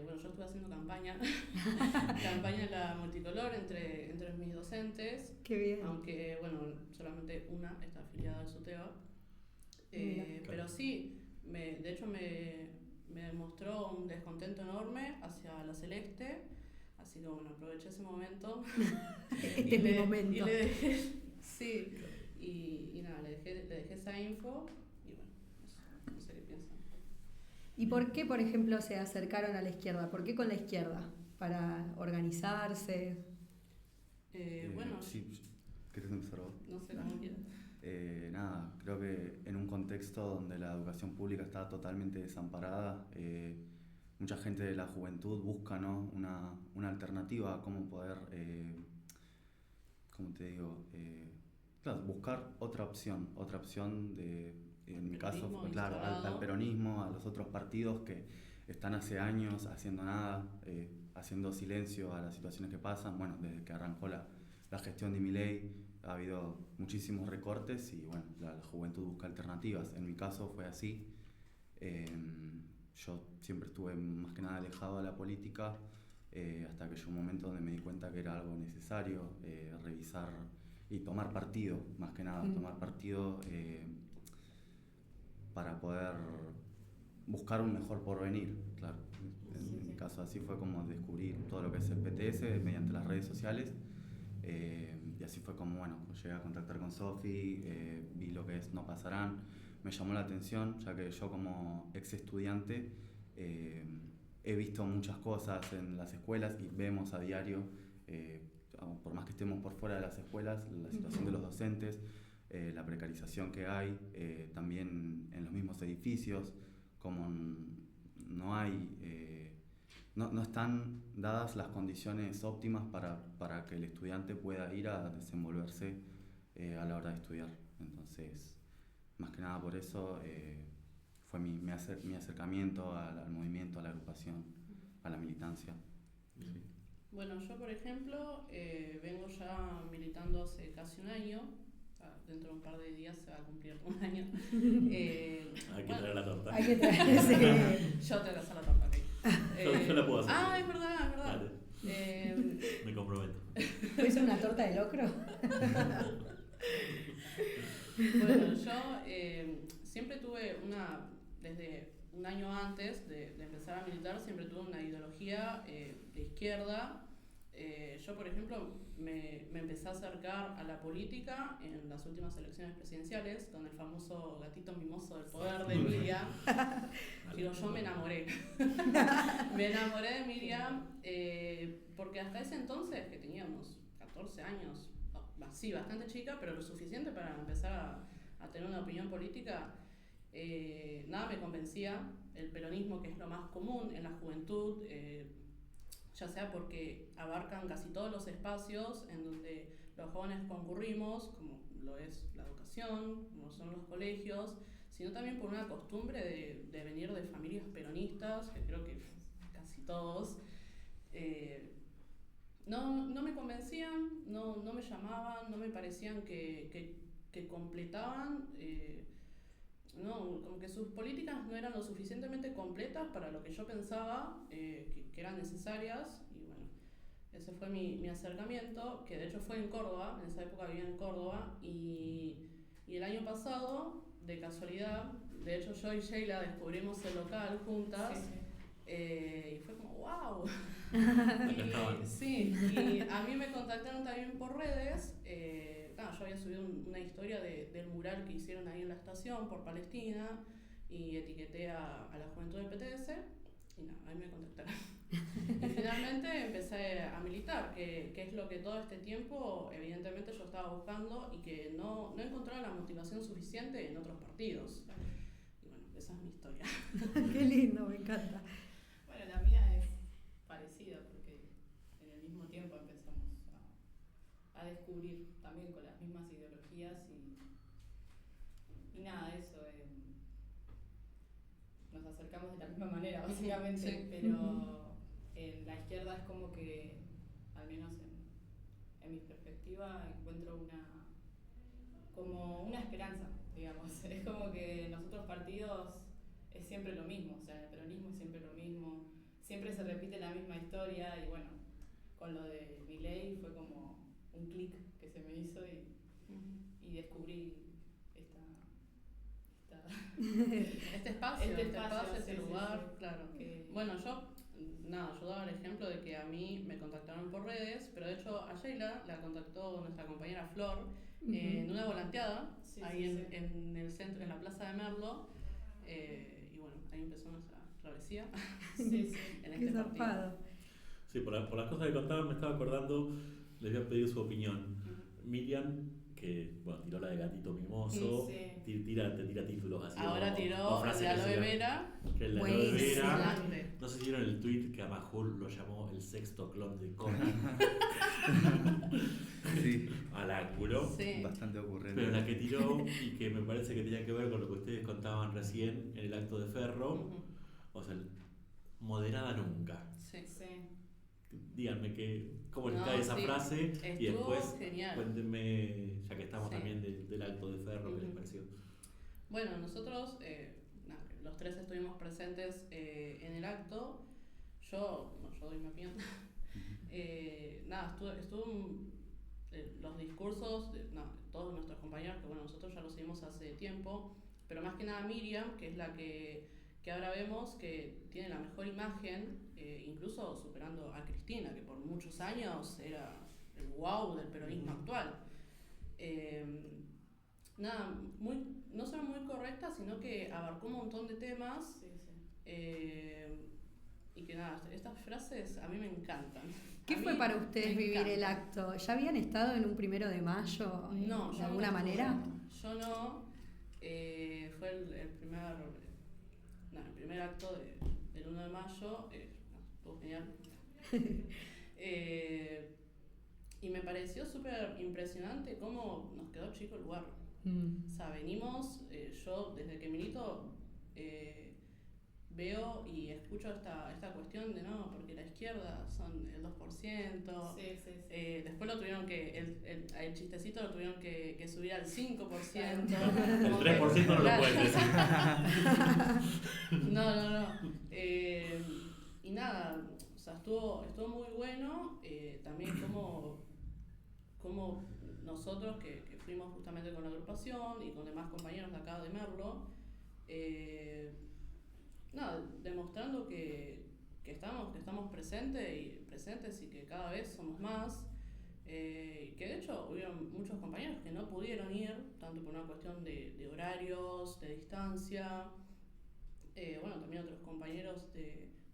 Bueno, yo estuve haciendo campaña en la multicolor entre mis docentes. Qué bien. Aunque, bueno, solamente una está afiliada al SUTEBA. Pero sí, de hecho me demostró un descontento enorme hacia la Celeste, así que bueno, aproveché ese momento. Este es mi momento. Y le dejé, sí, y nada, le dejé esa info, y bueno, no sé qué piensan. ¿Y por qué, por ejemplo, se acercaron a la izquierda? ¿Por qué con la izquierda? ¿Para organizarse? Bueno, sí, ¿querés empezar vos? no sé cómo quieras. Nada, creo que en un contexto donde la educación pública está totalmente desamparada, mucha gente de la juventud busca, ¿no?, una alternativa a cómo poder, ¿cómo te digo? Claro, buscar otra opción de, en mi caso, claro, al peronismo, a los otros partidos que están hace años haciendo nada, haciendo silencio a las situaciones que pasan. Bueno, desde que arrancó la gestión de Milei ha habido muchísimos recortes, y bueno, la juventud busca alternativas. En mi caso fue así. Yo siempre estuve más que nada alejado de la política, hasta que llegó un momento donde me di cuenta que era algo necesario, revisar y tomar partido, más que nada, tomar partido para poder buscar un mejor porvenir, claro. En mi caso así fue como descubrir todo lo que es el PTS mediante las redes sociales, y así fue como, bueno, llegué a contactar con Sofi, vi lo que es No Pasarán, me llamó la atención, ya que yo como ex estudiante he visto muchas cosas en las escuelas y vemos a diario, por más que estemos por fuera de las escuelas, la situación de los docentes, la precarización que hay, también en los mismos edificios, como no están dadas las condiciones óptimas para que el estudiante pueda ir a desenvolverse a la hora de estudiar. Entonces, más que nada por eso fue mi acercamiento al movimiento, a la agrupación, a la militancia. Sí. Bueno, yo por ejemplo vengo ya militando hace casi un año. Dentro de un par de días se va a cumplir un año. Hay que traer la torta. Hay que traer, sí. Yo tengo que hacer la torta, ok. Yo la puedo hacer. Es verdad, es verdad. Me comprometo. ¿Puede ser una torta de locro? Bueno, yo siempre tuve desde un año antes de empezar a militar, siempre tuve una ideología de izquierda. Yo, por ejemplo, me empecé a acercar a la política en las últimas elecciones presidenciales, con el famoso gatito mimoso del poder de Miriam. Digo, yo me enamoré. Me enamoré de Miriam porque hasta ese entonces, que teníamos 14 años, sí, bastante chica, pero lo suficiente para empezar a tener una opinión política, nada me convencía. El peronismo, que es lo más común en la juventud, ya sea porque abarcan casi todos los espacios en donde los jóvenes concurrimos, como lo es la educación, como son los colegios, sino también por una costumbre de venir de familias peronistas, que creo que casi todos. No me convencían, no me llamaban, no me parecían que completaban, como que sus políticas no eran lo suficientemente completas para lo que yo pensaba que eran necesarias. Y bueno, ese fue mi acercamiento, que de hecho fue en Córdoba. En esa época vivía en Córdoba, y el año pasado, de casualidad, de hecho yo y Sheila descubrimos el local juntas. Sí, sí. Y fue como ¡wow! Acá estaban. Sí, y a mí me contactaron también por redes. Yo había subido una historia del mural que hicieron ahí en la estación por Palestina, y etiqueté a la juventud del PTS, y nada, ahí me contactaron. Y finalmente empecé a militar, que es lo que todo este tiempo evidentemente yo estaba buscando, y que no encontraba la motivación suficiente en otros partidos. Y bueno, esa es mi historia. Qué lindo, me encanta. Bueno, la mía es parecida porque en el mismo tiempo empezamos a descubrir también con las mismas ideologías y nada, eso. Nos acercamos de la misma manera, básicamente, Sí. pero en la izquierda es como que, al menos en mi perspectiva, encuentro como una esperanza, digamos. Es como que en los otros partidos es siempre lo mismo, o sea, en el peronismo es siempre lo mismo, siempre se repite la misma historia, y bueno, con lo de Milei fue como un clic que se me hizo y descubrí Este espacio, este sí, lugar, sí. claro. Bueno, yo daba el ejemplo de que a mí me contactaron por redes, pero de hecho a Sheila la contactó nuestra compañera Flor en una volanteada, ahí en el centro, en la plaza de Merlo, y bueno, ahí empezó nuestra travesía en este partido. Sí, por las cosas que contaban me estaba acordando, les voy a pedir su opinión. Miriam, que bueno, tiró la de gatito mimoso, te tira títulos así. Ahora tiró el de aloe vera. Que el de aloe vera. Excelente. No sé si vieron el tweet que a Majul lo llamó el sexto clon de Conan. Sí, Al ángulo. Sí. bastante ocurrente. Pero la que tiró, y que me parece que tenía que ver con lo que ustedes contaban recién en el acto de Ferro, o sea, moderada nunca. Sí. Díganme cómo les cae esa frase, y Estuvo después genial. cuéntenme, ya que estamos Sí. también del acto de Ferro, ¿qué les pareció? Bueno, nosotros los tres estuvimos presentes en el acto. Yo doy mi opinión. Estuvo los discursos de todos nuestros compañeros, que bueno, nosotros ya los seguimos hace tiempo, pero más que nada Miriam, que es la que ahora vemos que tiene la mejor imagen, incluso superando a Cristina, que por muchos años era el wow del peronismo actual. No solo muy correcta, sino que abarcó un montón de temas. Y que estas frases a mí me encantan. ¿Qué fue para ustedes vivir el acto? ¿Ya habían estado en un 1 de mayo No, de alguna manera? Yo no. Fue el primer acto del 1 de mayo. Estuvo genial. Y me pareció súper impresionante cómo nos quedó chico el lugar. O sea, venimos, yo desde que milito, vengo de un lugar, de una familia, de una cuna, de un lugar donde, bueno, los padres son todos de izquierda, y bueno, nosotros éramos los únicos. Y bueno, la verdad que fue veo y escucho esta cuestión de no, porque la izquierda son el 2%. Sí. Después lo tuvieron que, el chistecito lo tuvieron que subir al 5%. El 3% no lo pueden decir. No. Y nada, o sea, estuvo muy bueno. También como nosotros que fuimos justamente con la agrupación y con demás compañeros de acá de Merlo, demostrando que estamos presentes y que cada vez somos más. Que de hecho hubieron muchos compañeros que no pudieron ir, tanto por una cuestión de horarios, de distancia. También otros compañeros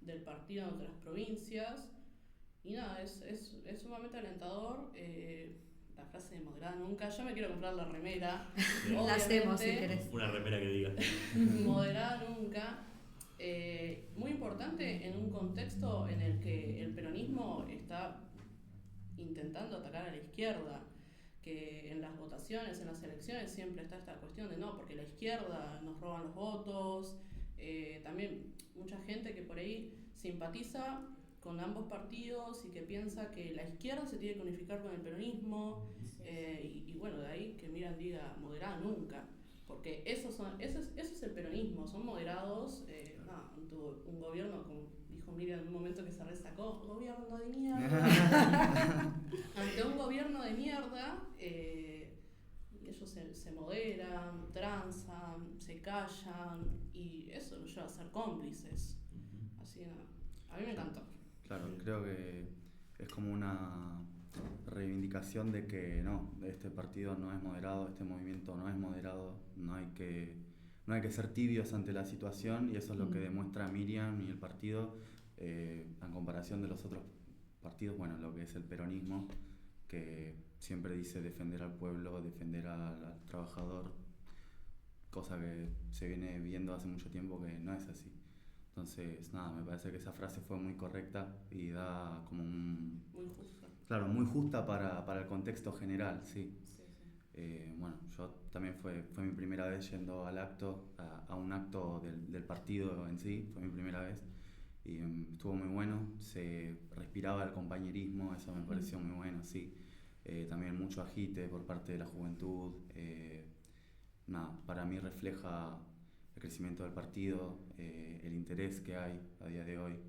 del partido en otras provincias. Y nada, es sumamente alentador. La frase de moderada nunca. Yo me quiero comprar la remera. La hacemos si querés. Una remera que diga. Moderada nunca. Muy importante en un contexto en el que el peronismo está intentando atacar a la izquierda, que en las votaciones, en las elecciones siempre está esta cuestión de no, porque la izquierda nos roban los votos. También mucha gente que por ahí simpatiza con ambos partidos y que piensa que la izquierda se tiene que unificar con el peronismo. Y bueno, de ahí que Miriam diga moderada nunca, porque eso es el peronismo, son moderados. Un gobierno, como dijo Miriam en un momento que se resacó, gobierno de mierda. Ante un gobierno de mierda, y ellos se moderan, transan, se callan, y eso los lleva a ser cómplices. Así que nada, a mí me encantó. Claro, creo que es como una reivindicación de que no, este partido no es moderado, este movimiento no es moderado, no hay que ser tibios ante la situación, y eso es lo que demuestra Miriam y el partido en comparación de los otros partidos, lo que es el peronismo, que siempre dice defender al pueblo, defender al trabajador, cosa que se viene viendo hace mucho tiempo que no es así. Entonces, me parece que esa frase fue muy correcta y da como un... Muy justa. Claro, muy justa para el contexto general, sí. Yo también fue mi primera vez yendo al acto, a un acto del partido en sí, fue mi primera vez. Y estuvo muy bueno, se respiraba el compañerismo, eso me pareció muy bueno, sí. También mucho agite por parte de la juventud. Para mí refleja el crecimiento del partido, el interés que hay a día de hoy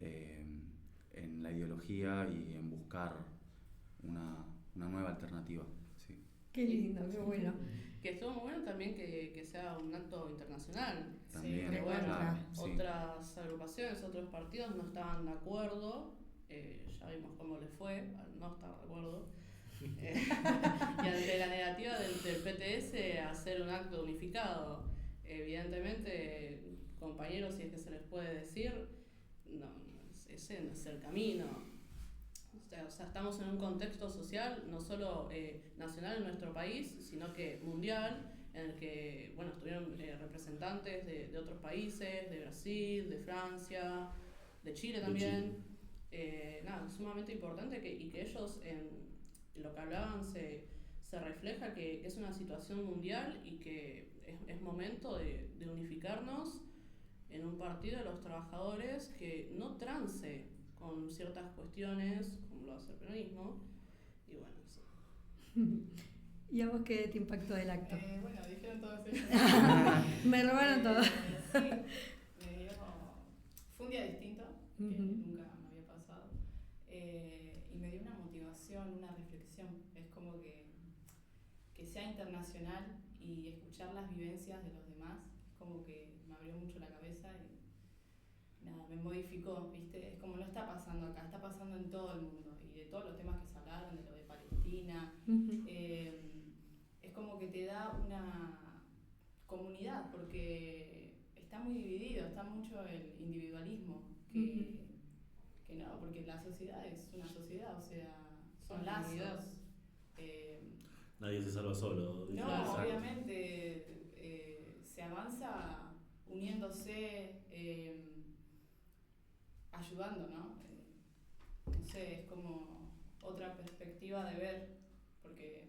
en la ideología y en buscar una nueva alternativa. Sí. Qué lindo, qué bueno. Que estuvo muy bueno también que sea un acto internacional. También, Pero bueno, claro, sí. otras agrupaciones, otros partidos no estaban de acuerdo. Ya vimos cómo les fue al no estar de acuerdo. Y ante la negativa del PTS a hacer un acto unificado, evidentemente, compañeros, si es que se les puede decir, ese no es el camino. O sea, estamos en un contexto social no solo nacional en nuestro país, sino que mundial, en el que estuvieron representantes de otros países, de Brasil, de Francia, de Chile también. Es sumamente importante y que ellos en lo que hablaban se refleja que es una situación mundial y que es momento de unificarnos en un partido de los trabajadores que no trance con ciertas cuestiones, como lo hace el peronismo. Y bueno, sí. ¿Y a vos qué te impactó del acto? Dijeron todos ellos. Me robaron todo. Sí, fue un día distinto, que nunca me había pasado. Y me dio una motivación, una reflexión. Es como que sea internacional y escuchar las vivencias de los demás, es como que me abrió mucho la cabeza y me modificó, ¿viste? Es como no está pasando acá, está pasando en todo el mundo. Y de todos los temas que se hablaron, de lo de Palestina, es como que te da una comunidad, porque está muy dividido, está mucho el individualismo, que no, porque la sociedad es una sociedad, o sea, son lazos. Nadie se salva solo. No, obviamente se avanza uniéndose, ayudando, ¿no? No sé, es como otra perspectiva de ver, porque,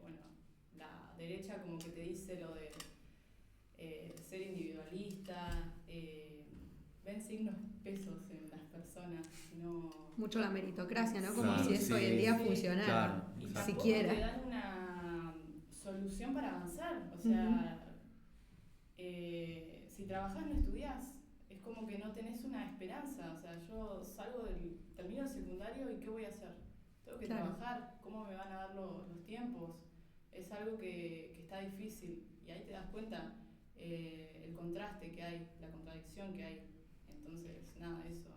la derecha como que te dice lo de ser individualista, signos pesos en las personas, sino... Mucho la meritocracia, ¿no? Como Claro, si eso sí, hoy en día sí, funcionara, claro, Y exacto. tampoco siquiera. te dan una solución para avanzar. O sea, si trabajás no estudiás. Es como que no tenés una esperanza. O sea, yo termino el secundario y ¿qué voy a hacer? Tengo que Claro. trabajar. ¿Cómo me van a dar los tiempos? Es algo que está difícil. Y ahí te das cuenta el contraste que hay, la contradicción que hay. Entonces, nada, eso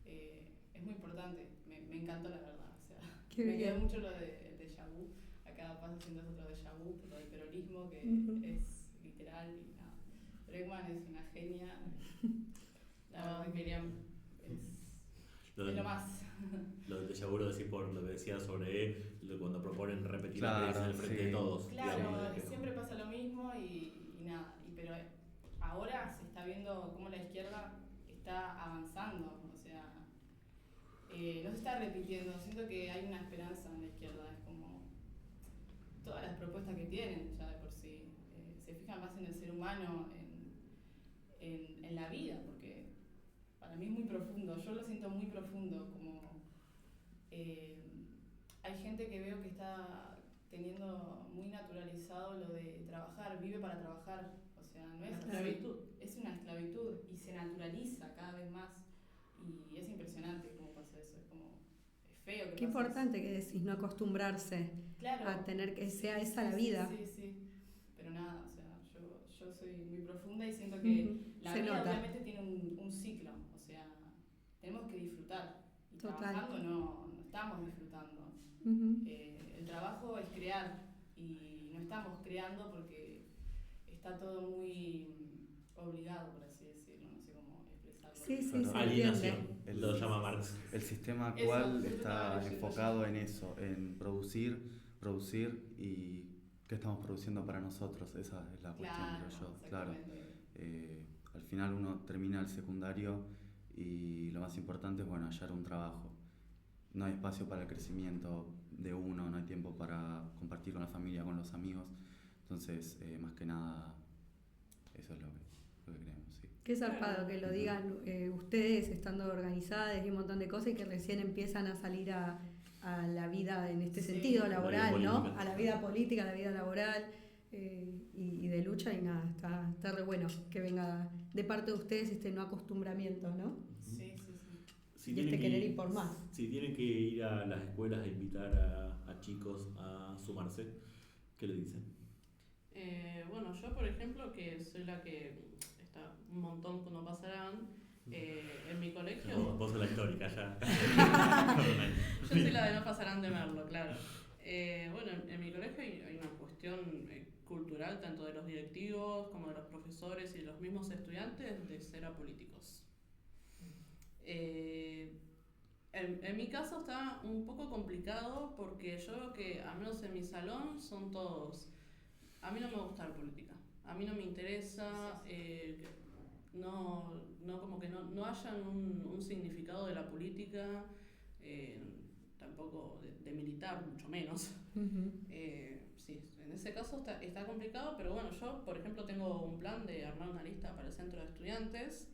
es muy importante. Me encantó la verdad. O sea, Qué me quedó bien. mucho lo de déjà vu. A cada paso siento otro déjà vu, lo del peronismo, que es literal y nada. Bregman es una genia. La verdad que Miriam es lo más. Lo de déjà vu lo decís por lo que decía sobre cuando proponen repetir la Claro, experiencia en el frente sí. de todos. Claro, digamos, de que- siempre pasa lo mismo y nada. Pero ahora se está viendo cómo la izquierda está avanzando. O sea, no se está repitiendo. Siento que hay una esperanza en la izquierda. Es como todas las propuestas que tienen ya de por sí. Se fijan más en el ser humano, en la vida, porque para mí es muy profundo. Yo lo siento muy profundo, como hay gente que veo que está teniendo muy naturalizado lo de trabajar, vive para trabajar. O sea, no es Esclavitud. es una esclavitud y se naturaliza cada vez más. Y es impresionante cómo pasa eso. Es como, es feo que Qué pase importante que decís, no acostumbrarse eso. Claro. a tener que sea esa la Sí, vida. sí. Pero nada, o sea, yo soy muy profunda y siento que la Se vida nota. obviamente tiene un ciclo. O sea, tenemos que disfrutar. Y Total. trabajando no estamos disfrutando. El trabajo es crear y no estamos creando porque está todo muy obligado, por así decirlo. No sé cómo expresarlo. Sí, sí, Claro. se Alienación, entiende. lo llama Marx. El sistema Eso, actual yo está estaba leyendo enfocado ya. en eso, en producir y qué estamos produciendo para nosotros. Esa es la cuestión, Claro, creo yo. Claro. exactamente. Al final uno termina el secundario y lo más importante es hallar un trabajo. No hay espacio para el crecimiento de uno, no hay tiempo para compartir con la familia, con los amigos. Entonces, más que nada, eso es lo que creemos, sí. Qué zarpado que lo digan ustedes estando organizadas y un montón de cosas y que recién empiezan a salir a la vida en este Sí. sentido laboral, ¿no? política. A la vida política, a la vida laboral y de lucha y nada, está re bueno que venga de parte de ustedes este no acostumbramiento, ¿no? Sí. Si Y tienen este que querer ir- ir por más. Si tienen que ir a las escuelas a invitar a chicos a sumarse, ¿qué le dicen? Bueno, yo por ejemplo, que soy la que está un montón cuando pasarán, en mi colegio... Vos sos la histórica ya. Yo soy la de no pasarán de Merlo, claro. Bueno, en mi colegio hay una cuestión cultural, tanto de los directivos como de los profesores y de los mismos estudiantes, de ser apolíticos. En mi caso está un poco complicado porque yo veo que, al menos en mi salón, son todos... A mí no me gusta la política, a mí no me interesa, como que no hayan un significado de la política, tampoco de militar, mucho menos. Sí, en ese caso está complicado, pero bueno, yo por ejemplo tengo un plan de armar una lista para el centro de estudiantes,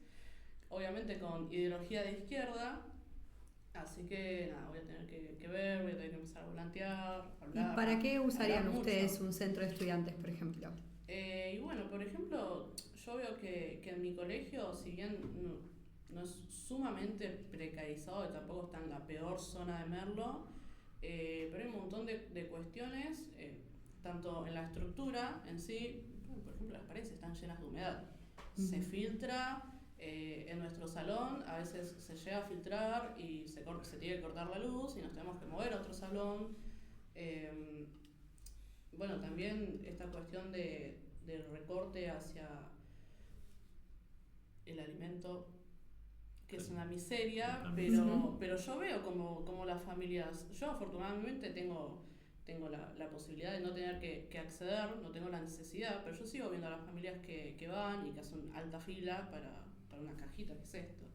obviamente con ideología de izquierda, así que nada, voy a tener que ver, voy a tener que empezar a volantear, hablar. ¿Y para qué usarían hablar ustedes mucho. un centro de estudiantes, por ejemplo? Y bueno, por ejemplo, yo veo que en mi colegio, si bien no es sumamente precarizado y tampoco está en la peor zona de Merlo, pero hay un montón de cuestiones, tanto en la estructura en sí, por ejemplo, las paredes están llenas de humedad. Se filtra, en nuestro salón a veces se llega a filtrar y se tiene que cortar la luz y nos tenemos que mover a otro salón. Bueno, también esta cuestión del recorte hacia el alimento, que es una miseria, pero yo veo como las familias, yo afortunadamente tengo la posibilidad de no tener que acceder, no tengo la necesidad, pero yo sigo viendo a las familias que van y que hacen alta fila para una cajita, que es esto,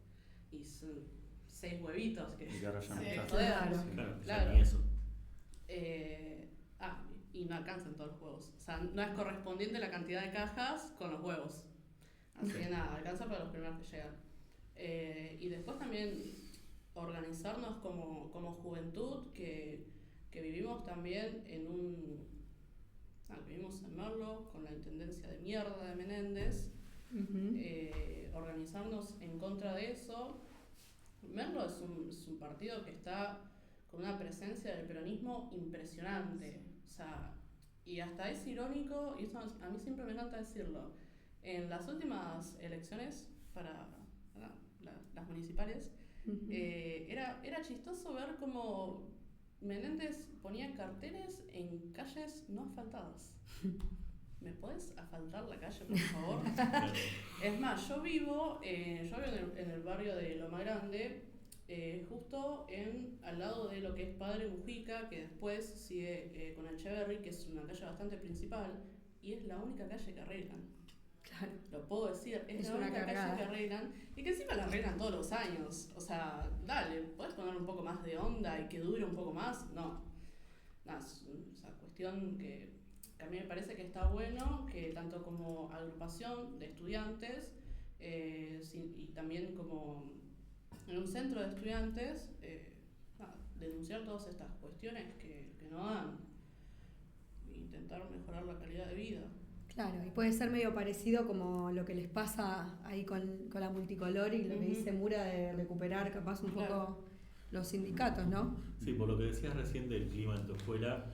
y son 6 huevitos que... Y que ahora ya no Sí, está. claro. Sí. Claro, Claro. ya ni eso. Y no alcanzan todos los huevos. O sea, no es correspondiente la cantidad de cajas con los huevos. Así que nada, alcanza para los primeros que llegan. Y después también organizarnos como juventud, que vivimos también vivimos en Merlo, con la intendencia de mierda de Menéndez, organizarnos en contra de eso. Merlo es un partido que está con una presencia del peronismo impresionante, o sea, y hasta es irónico, y esto a mí siempre me encanta decirlo, en las últimas elecciones para las municipales, era chistoso ver cómo Menéndez ponía carteles en calles no asfaltadas. ¿Me podés asfaltar la calle, por favor? Es más, yo vivo en el barrio de Loma Grande, justo al lado de lo que es Padre Mujica, que después sigue con Echeverry, que es una calle bastante principal, y es la única calle que arreglan. Claro. Lo puedo decir, es la una única cargada. calle que arreglan, y que encima la arreglan todos los años. O sea, dale, ¿podés poner un poco más de onda y que dure un poco más? No. Nada, es una cuestión que a mí me parece que está bueno, que tanto como agrupación de estudiantes, y también como en un centro de estudiantes, denunciar todas estas cuestiones que no dan, e intentar mejorar la calidad de vida. Claro, y puede ser medio parecido como lo que les pasa ahí con la multicolor y lo que dice Mura de recuperar capaz un poco los sindicatos, ¿no? Sí, por lo que decías recién del clima en tu escuela,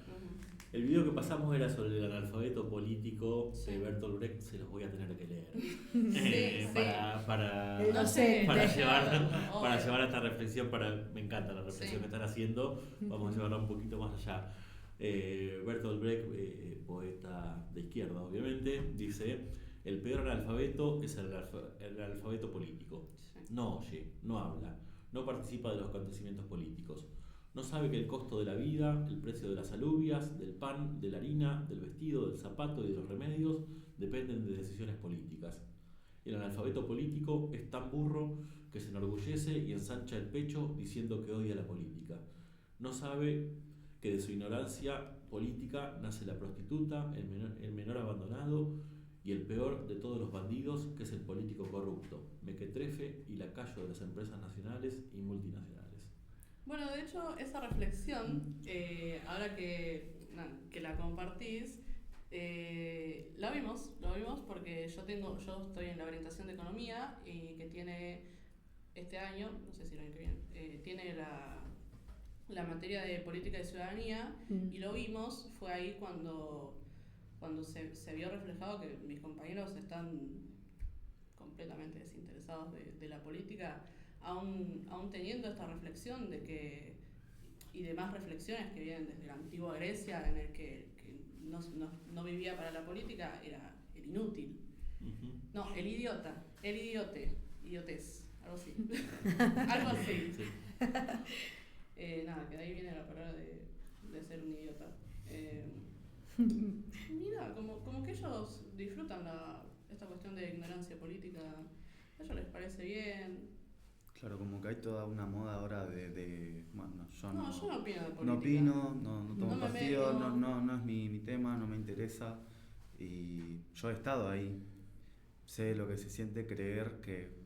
el video que pasamos era sobre el analfabeto político de Bertolt Brecht, se los voy a tener que leer. Para llevar esta reflexión, me encanta la reflexión que están haciendo, vamos a llevarla un poquito más allá. Bertolt Brecht, poeta de izquierda obviamente, dice: el peor analfabeto es el analfabeto político. No oye, no habla, no participa de los acontecimientos políticos. No sabe que el costo de la vida, el precio de las alubias, del pan, de la harina, del vestido, del zapato y de los remedios dependen de decisiones políticas. El analfabeto político es tan burro que se enorgullece y ensancha el pecho diciendo que odia la política. No sabe que de su ignorancia política nace la prostituta, el menor abandonado y el peor de todos los bandidos, que es el político corrupto, mequetrefe y lacayo de las empresas nacionales y multinacionales. Bueno, de hecho, esa reflexión, ahora que la compartís, la vimos porque yo estoy en la orientación de economía y que tiene este año, no sé si el año que viene, tiene la materia de política de ciudadanía, y lo vimos, fue ahí cuando se vio reflejado que mis compañeros están completamente desinteresados de la política, aún teniendo esta reflexión y demás reflexiones que vienen desde la antigua Grecia, en el que no vivía para la política, era el inútil. No, el idiota, el idiotes, algo así. Algo así. Sí. Nada, que de ahí viene la palabra de ser un idiota. Mira, como que ellos disfrutan esta cuestión de ignorancia política, a ellos les parece bien. Claro, como que hay toda una moda ahora bueno, yo no opino de política. No opino, no tomo partido, meto. no es mi tema, no me interesa. Y yo he estado ahí, sé lo que se siente creer que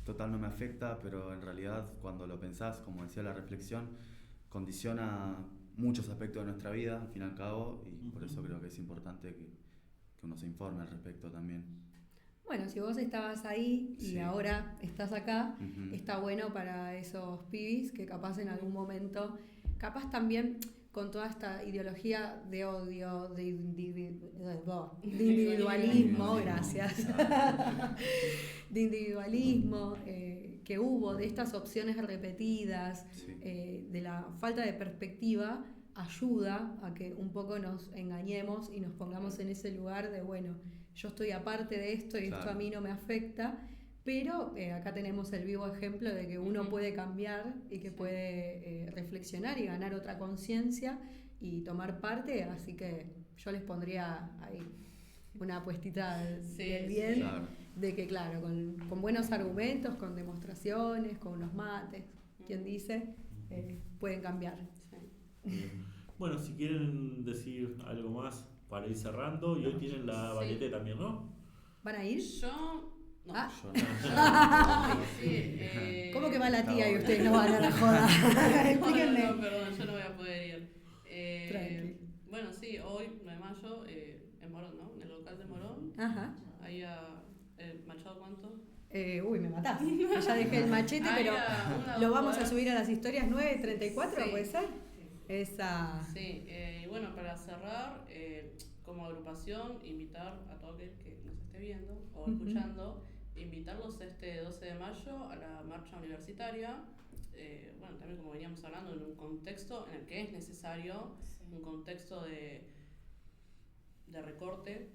total no me afecta, pero en realidad cuando lo pensás, como decía la reflexión, condiciona muchos aspectos de nuestra vida, al fin y al cabo, y por eso creo que es importante que uno se informe al respecto también. Bueno, si vos estabas ahí y ahora estás acá, está bueno para esos pibis que capaz en algún momento, capaz también con toda esta ideología de odio, de individualismo, gracias, de individualismo que hubo, de estas opciones repetidas, de la falta de perspectiva, ayuda a que un poco nos engañemos y nos pongamos en ese lugar de, bueno, yo estoy aparte de esto y esto a mí no me afecta, pero acá tenemos el vivo ejemplo de que uno puede cambiar y que puede reflexionar y ganar otra conciencia y tomar parte, así que yo les pondría ahí una apuestita del bien, de que claro, con buenos argumentos, con demostraciones, con unos mates, quien dice, pueden cambiar. Bueno, si quieren decir algo más para ir cerrando, y hoy tienen la varieté también, ¿no? ¿Van a ir? Yo No. Ah. Yo Ay, sí, ¿Cómo que va la tía y No. ustedes no van a la joda? Explíquenme. No, perdón, yo no voy a poder ir. Tranqui. Bueno, sí, hoy, 9 de mayo, en Morón, ¿no? En el local de Morón. Ajá. Ahí a. ¿Machado cuánto? Uy, me matás. Ya dejé el machete, Ahí pero una, lo dos vamos a cuadras. subir a las historias 9:34, Sí. ¿puede ser? Esa. Sí, y bueno, para cerrar, como agrupación, invitar a todo aquel que nos esté viendo o escuchando, invitarlos este 12 de mayo a la marcha universitaria. Bueno, también como veníamos hablando, en un contexto en el que es necesario, un contexto de recorte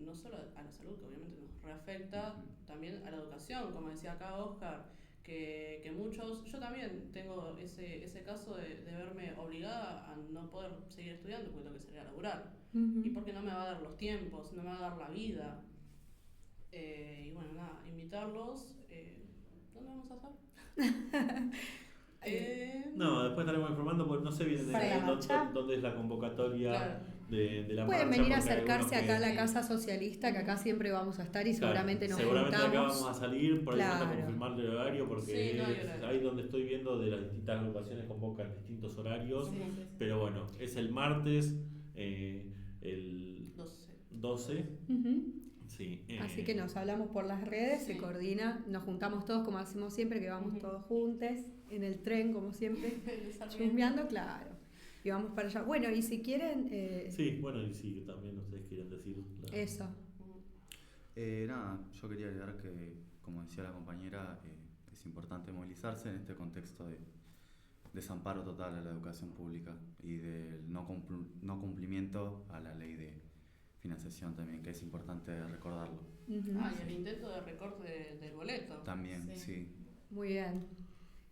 no solo a la salud, que obviamente nos reafecta, también a la educación, como decía acá Oscar, que muchos, yo también tengo ese caso de verme obligada a no poder seguir estudiando porque tengo que salir a laburar. Y porque no me va a dar los tiempos, no me va a dar la vida. Y bueno, nada, invitarlos. ¿Dónde vamos a hacer? No, después estaremos informando porque no sé bien ¿Para la marcha? dónde es la convocatoria Claro. de la Pueden marcha. venir a porque hay acercarse algunos acá a que- la casa socialista, que acá siempre vamos a estar y Claro, seguramente nos seguramente acá juntamos. vamos a salir, por ahí falta Claro. confirmar el horario porque Sí, no hay es horario. ahí donde estoy viendo de las distintas agrupaciones convocan distintos horarios, Sí. pero bueno, es el martes, el 12. Ujú. Sí, Así que nos hablamos por las redes, se coordina, nos juntamos todos como hacemos siempre, que vamos todos juntos, en el tren como siempre, chusmeando, claro. Y vamos para allá. Bueno, y si quieren... sí, bueno, y si también ustedes quieren decir Eso. Nada, yo quería agregar que, como decía la compañera, es importante movilizarse en este contexto de desamparo total a la educación pública y del no cumplimiento a la ley de financiación también, que es importante recordarlo. Ujú. Y el intento de recorte del boleto. También, sí. Muy bien.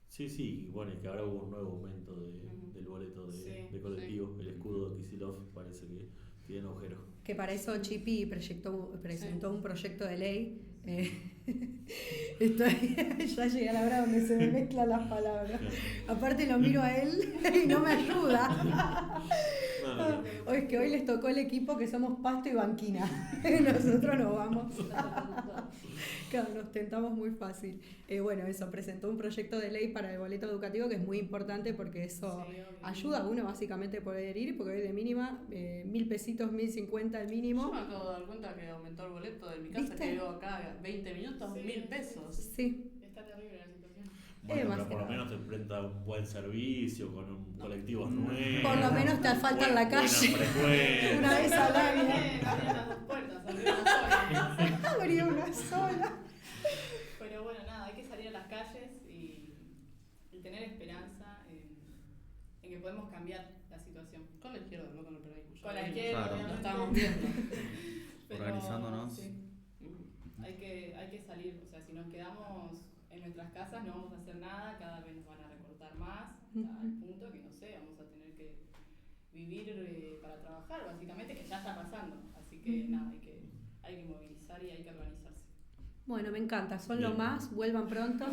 Sí, y bueno, y que ahora hubo un nuevo aumento del boleto de colectivo, el escudo de Kicillof parece que tiene agujero. Que para eso Chipi presentó un proyecto de ley. Ya llegué a la hora donde se me mezclan las palabras. Aparte lo miro a él y no me ayuda. No. Es que hoy les tocó el equipo que somos Pasto y Banquina. Nosotros nos vamos. Claro, nos tentamos muy fácil. Bueno, eso, presentó un proyecto de ley para el boleto educativo que es muy importante porque eso ayuda a uno básicamente a poder ir, porque hoy de mínima 1.000 pesitos, 1.050 el mínimo. Yo me acabo de dar cuenta que aumentó el boleto de mi casa, ¿Viste? que vivo acá 20 minutos, 1.000 pesos. Sí. Está terrible la situación. Bueno, pero por demasiado. lo menos te enfrenta a un buen servicio, con un colectivo nuevo. Por lo menos te falta en la calle. Buena frecuencia. Una vez al año. Abrir las dos puertas, abrir una sola. Abrí una sola. Pero bueno, nada, hay que salir a las calles y tener esperanza en que podemos cambiar la situación. Con la izquierda, no con el peronismo. Con la Ya izquierda, Claro. lo obviamente. estábamos viendo. Pero, Organizándonos. sí, hay que salir. O sea, si nos quedamos en nuestras casas no vamos a hacer nada, cada vez nos van a recortar más, al punto que, no sé, vamos a tener que vivir para trabajar, básicamente, que ya está pasando. Así que nada, hay que movilizar y hay que organizarse. Bueno, me encanta, son lo Bien. más, vuelvan pronto.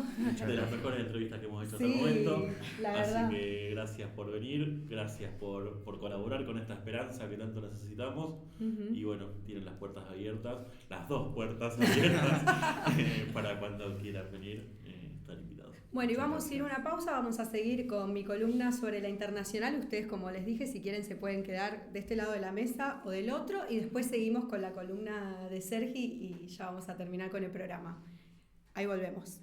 De las mejores entrevistas que hemos hecho hasta Sí, el momento. la verdad. Así que gracias por venir, gracias por colaborar con esta esperanza que tanto necesitamos. Ujú. Y bueno, tienen las puertas abiertas, las dos puertas abiertas, para cuando quieran venir, están invitados. Bueno, y vamos a ir a una pausa, vamos a seguir con mi columna sobre la internacional. Ustedes, como les dije, si quieren se pueden quedar de este lado de la mesa o del otro y después seguimos con la columna de Sergi y ya vamos a terminar con el programa. Ahí volvemos.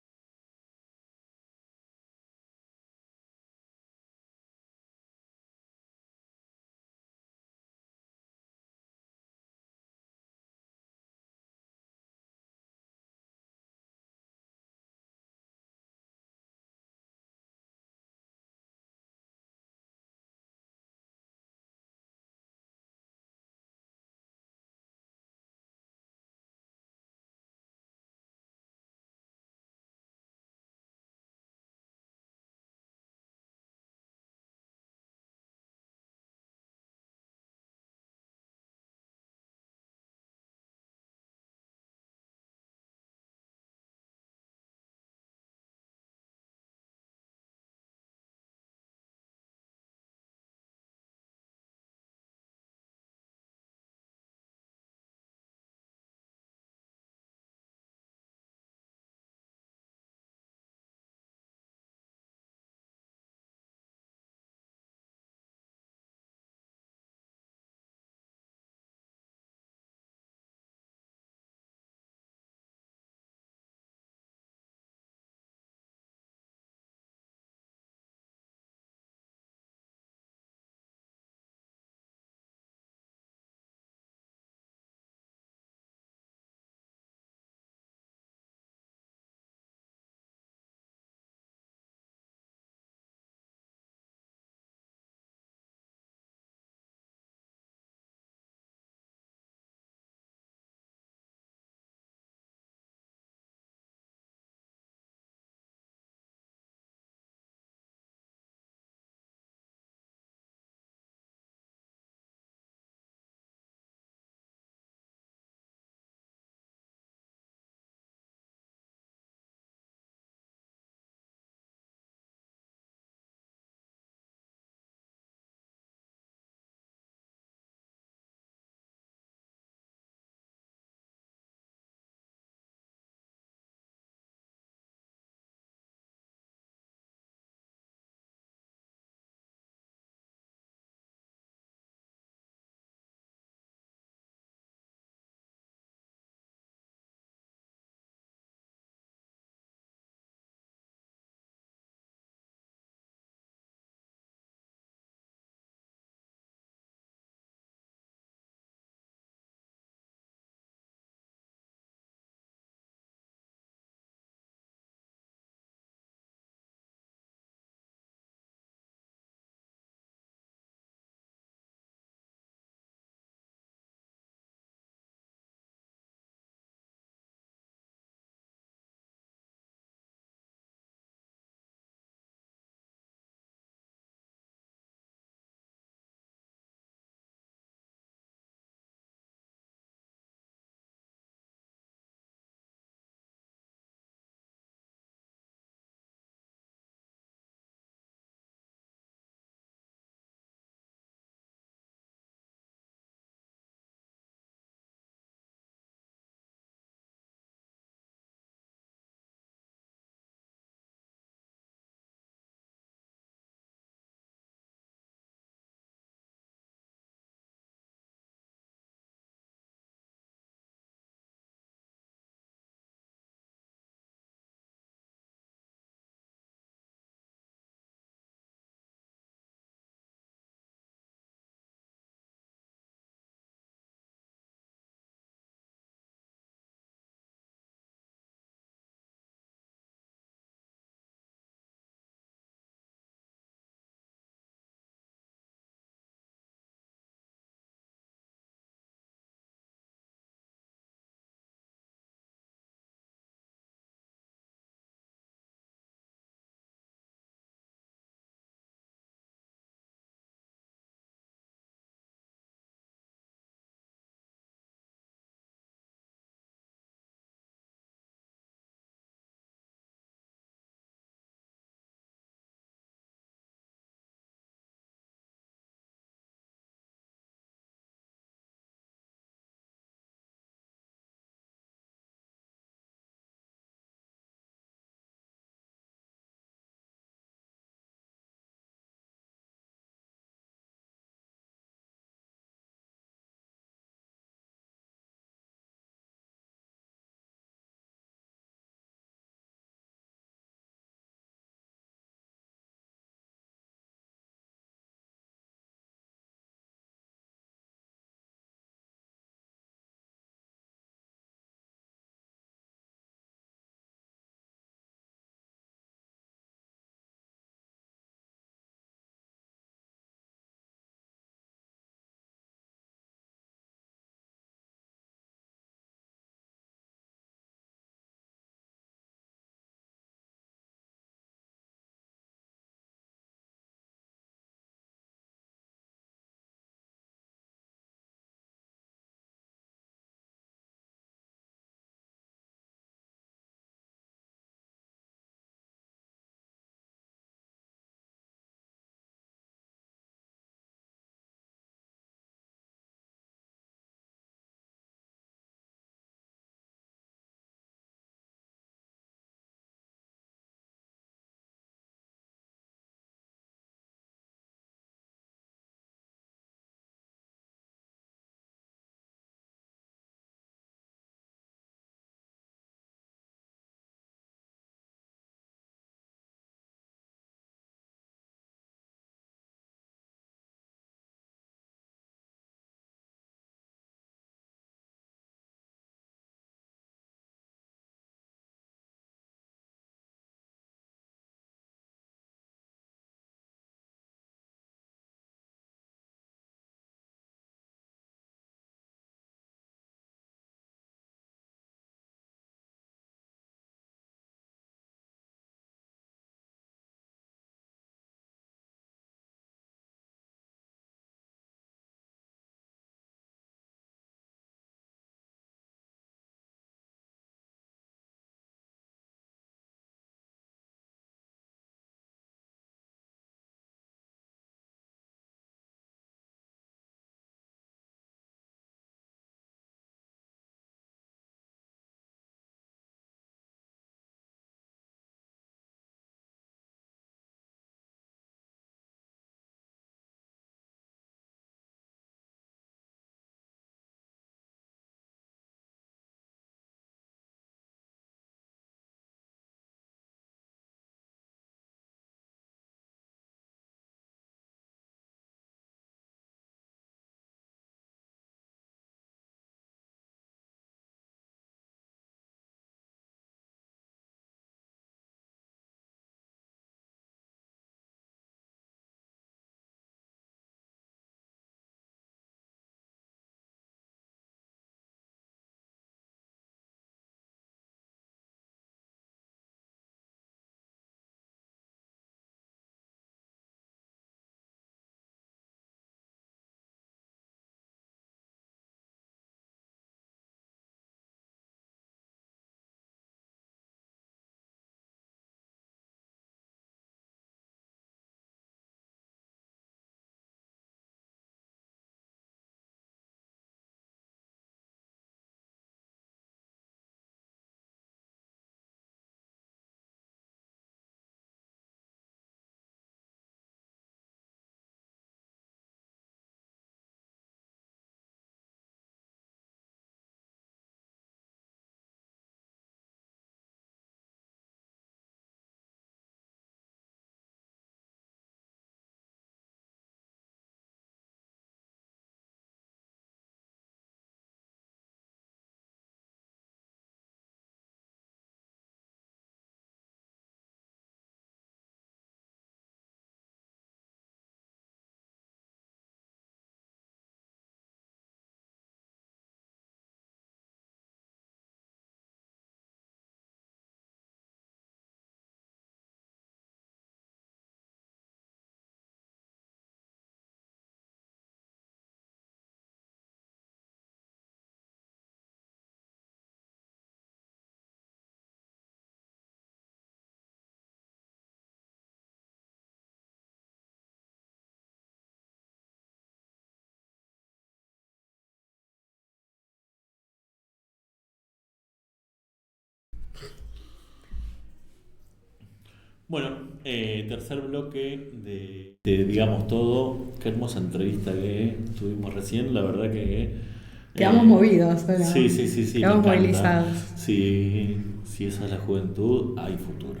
Bueno, tercer bloque de Digamos Todo. Qué hermosa entrevista que tuvimos recién, la verdad que... Quedamos movidos, ¿no? Sí. Quedamos me encanta. movilizados. Si esa es la juventud, hay futuro.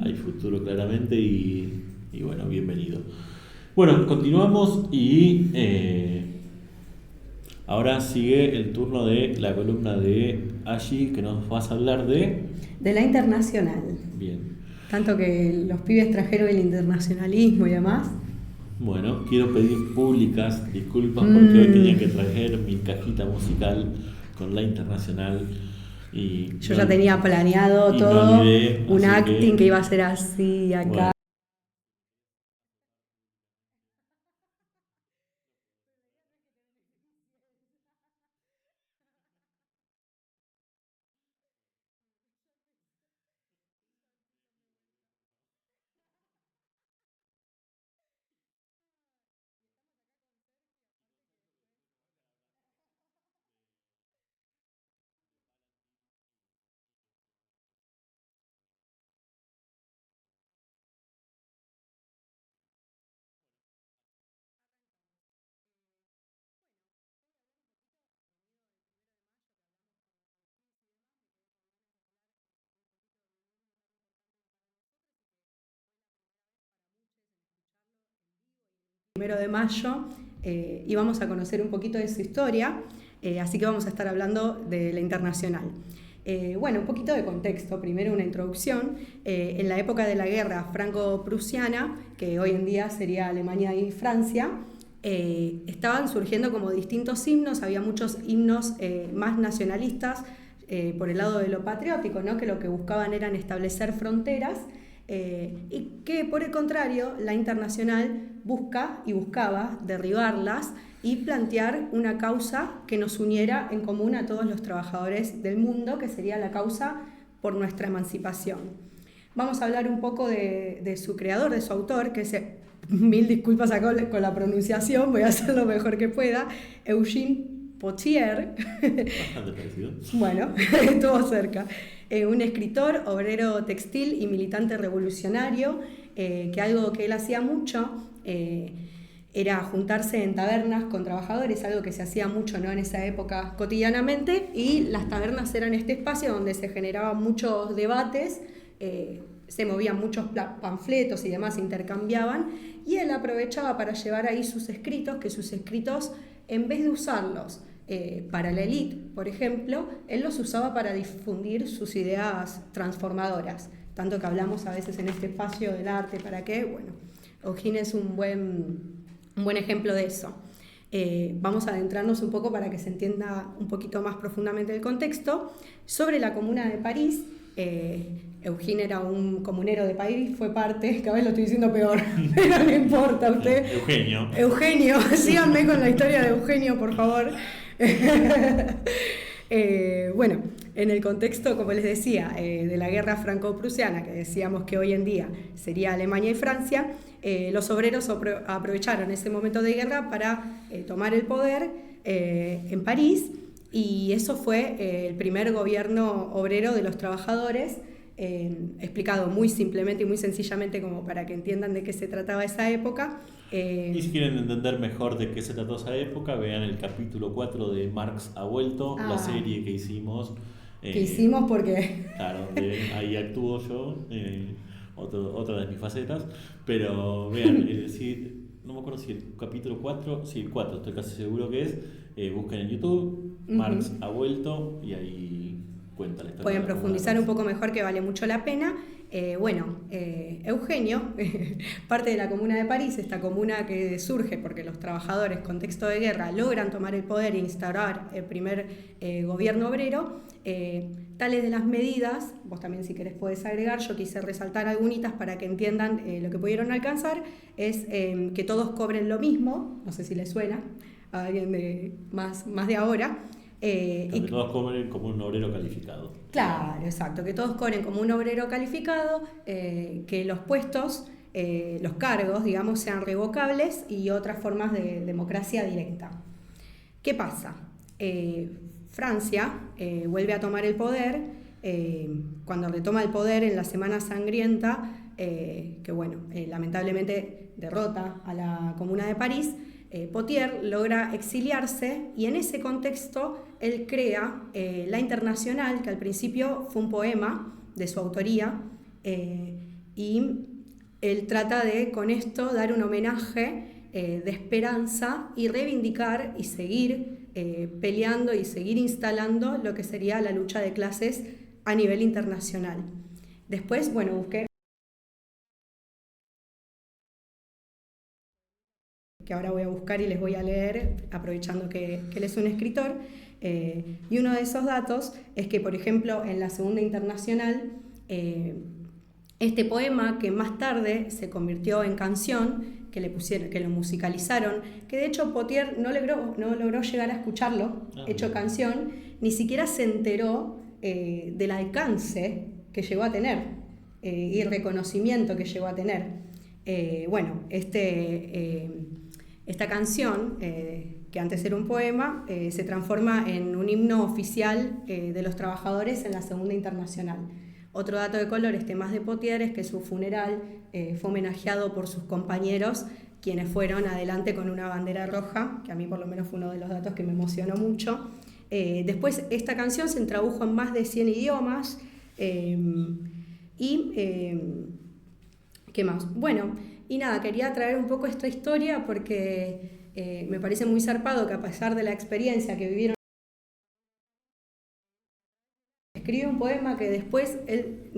Hay futuro claramente y bueno, bienvenido. Bueno, continuamos y ahora sigue el turno de la columna de Ashi, que nos vas a hablar de la internacional. Bien. Tanto que los pibes trajeron el internacionalismo y demás. Bueno, quiero pedir públicas disculpas porque hoy tenía que traer mi cajita musical con la internacional y Yo ya tenía planeado todo, no olvidé, un así acting que iba a ser así acá. Bueno. El 1 de mayo y vamos a conocer un poquito de su historia, así que vamos a estar hablando de la internacional. Bueno, un poquito de contexto, primero una introducción. En la época de la guerra franco-prusiana, que hoy en día sería Alemania y Francia, estaban surgiendo como distintos himnos, había muchos himnos más nacionalistas por el lado de lo patriótico, ¿no? Que lo que buscaban eran establecer fronteras. Y que por el contrario la internacional buscaba derribarlas y plantear una causa que nos uniera en común a todos los trabajadores del mundo, que sería la causa por nuestra emancipación. Vamos a hablar un poco de su creador, de su autor, que es, mil disculpas acá con la pronunciación, voy a hacer lo mejor que pueda, Eugene Pottier. Bastante parecido. Bueno, estuvo cerca. Un escritor, obrero textil y militante revolucionario, que algo que él hacía mucho era juntarse en tabernas con trabajadores, algo que se hacía mucho, ¿no? En esa época cotidianamente, y las tabernas eran este espacio donde se generaban muchos debates, se movían muchos panfletos y demás, se intercambiaban, y él aprovechaba para llevar ahí sus escritos, que sus escritos, en vez de usarlos para la élite, por ejemplo, él los usaba para difundir sus ideas transformadoras, tanto que hablamos a veces en este espacio del arte, ¿para qué? Bueno, Eugene es un buen ejemplo de eso. Vamos a adentrarnos un poco para que se entienda un poquito más profundamente el contexto. Sobre la Comuna de París, Eugene era un comunero de París, fue parte, cada vez lo estoy diciendo peor, pero no importa a usted. Eugenio, síganme con la historia de Eugenio, por favor. Bueno, en el contexto, como les decía, de la guerra franco-prusiana, que decíamos que hoy en día sería Alemania y Francia, los obreros aprovecharon ese momento de guerra para tomar el poder en París, y eso fue el primer gobierno obrero de los trabajadores, explicado muy simplemente y muy sencillamente como para que entiendan de qué se trataba esa época. Y si quieren entender mejor de qué se trató esa época, vean el capítulo 4 de Marx ha vuelto, la serie que hicimos. Que hicimos porque... Claro, ahí actúo yo, otra de mis facetas, pero vean, no me acuerdo si el capítulo 4, sí, el 4, estoy casi seguro que es, busquen en YouTube, Marx ha vuelto, y ahí cuenta la historia. Pueden profundizar un poco mejor, que vale mucho la pena. Eugenio, parte de la Comuna de París, esta comuna que surge porque los trabajadores, contexto de guerra, logran tomar el poder e instaurar el primer gobierno obrero. Tales de las medidas, vos también si querés podés agregar, yo quise resaltar algunitas para que entiendan lo que pudieron alcanzar, es que todos cobren lo mismo, no sé si les suena a alguien más de ahora. Que todos cobren como un obrero calificado. Claro, exacto, que todos cobren como un obrero calificado, que los puestos, los cargos, digamos, sean revocables y otras formas de democracia directa. ¿Qué pasa? Francia vuelve a tomar el poder cuando retoma el poder en la Semana Sangrienta, que bueno, lamentablemente derrota a la Comuna de París, Pottier logra exiliarse y en ese contexto él crea La Internacional, que al principio fue un poema de su autoría, y él trata de con esto dar un homenaje de esperanza y reivindicar y seguir peleando y seguir instalando lo que sería la lucha de clases a nivel internacional. Después, bueno, busqué, que ahora voy a buscar y les voy a leer, aprovechando que él es un escritor, y uno de esos datos es que, por ejemplo, en la Segunda Internacional, este poema que más tarde se convirtió en canción, que lo musicalizaron, que de hecho Pottier no logró llegar a escucharlo, hecho canción, ni siquiera se enteró del alcance que llegó a tener y el reconocimiento que llegó a tener. Bueno, esta canción, que antes era un poema, se transforma en un himno oficial de los trabajadores en la Segunda Internacional. Otro dato de color, más de Pottier, es que su funeral fue homenajeado por sus compañeros, quienes fueron adelante con una bandera roja, que a mí por lo menos fue uno de los datos que me emocionó mucho. Después esta canción se tradujo en más de 100 idiomas. ¿Qué más? Bueno, y nada, quería traer un poco esta historia porque me parece muy zarpado que a pesar de la experiencia que vivieron, escribe un poema que después él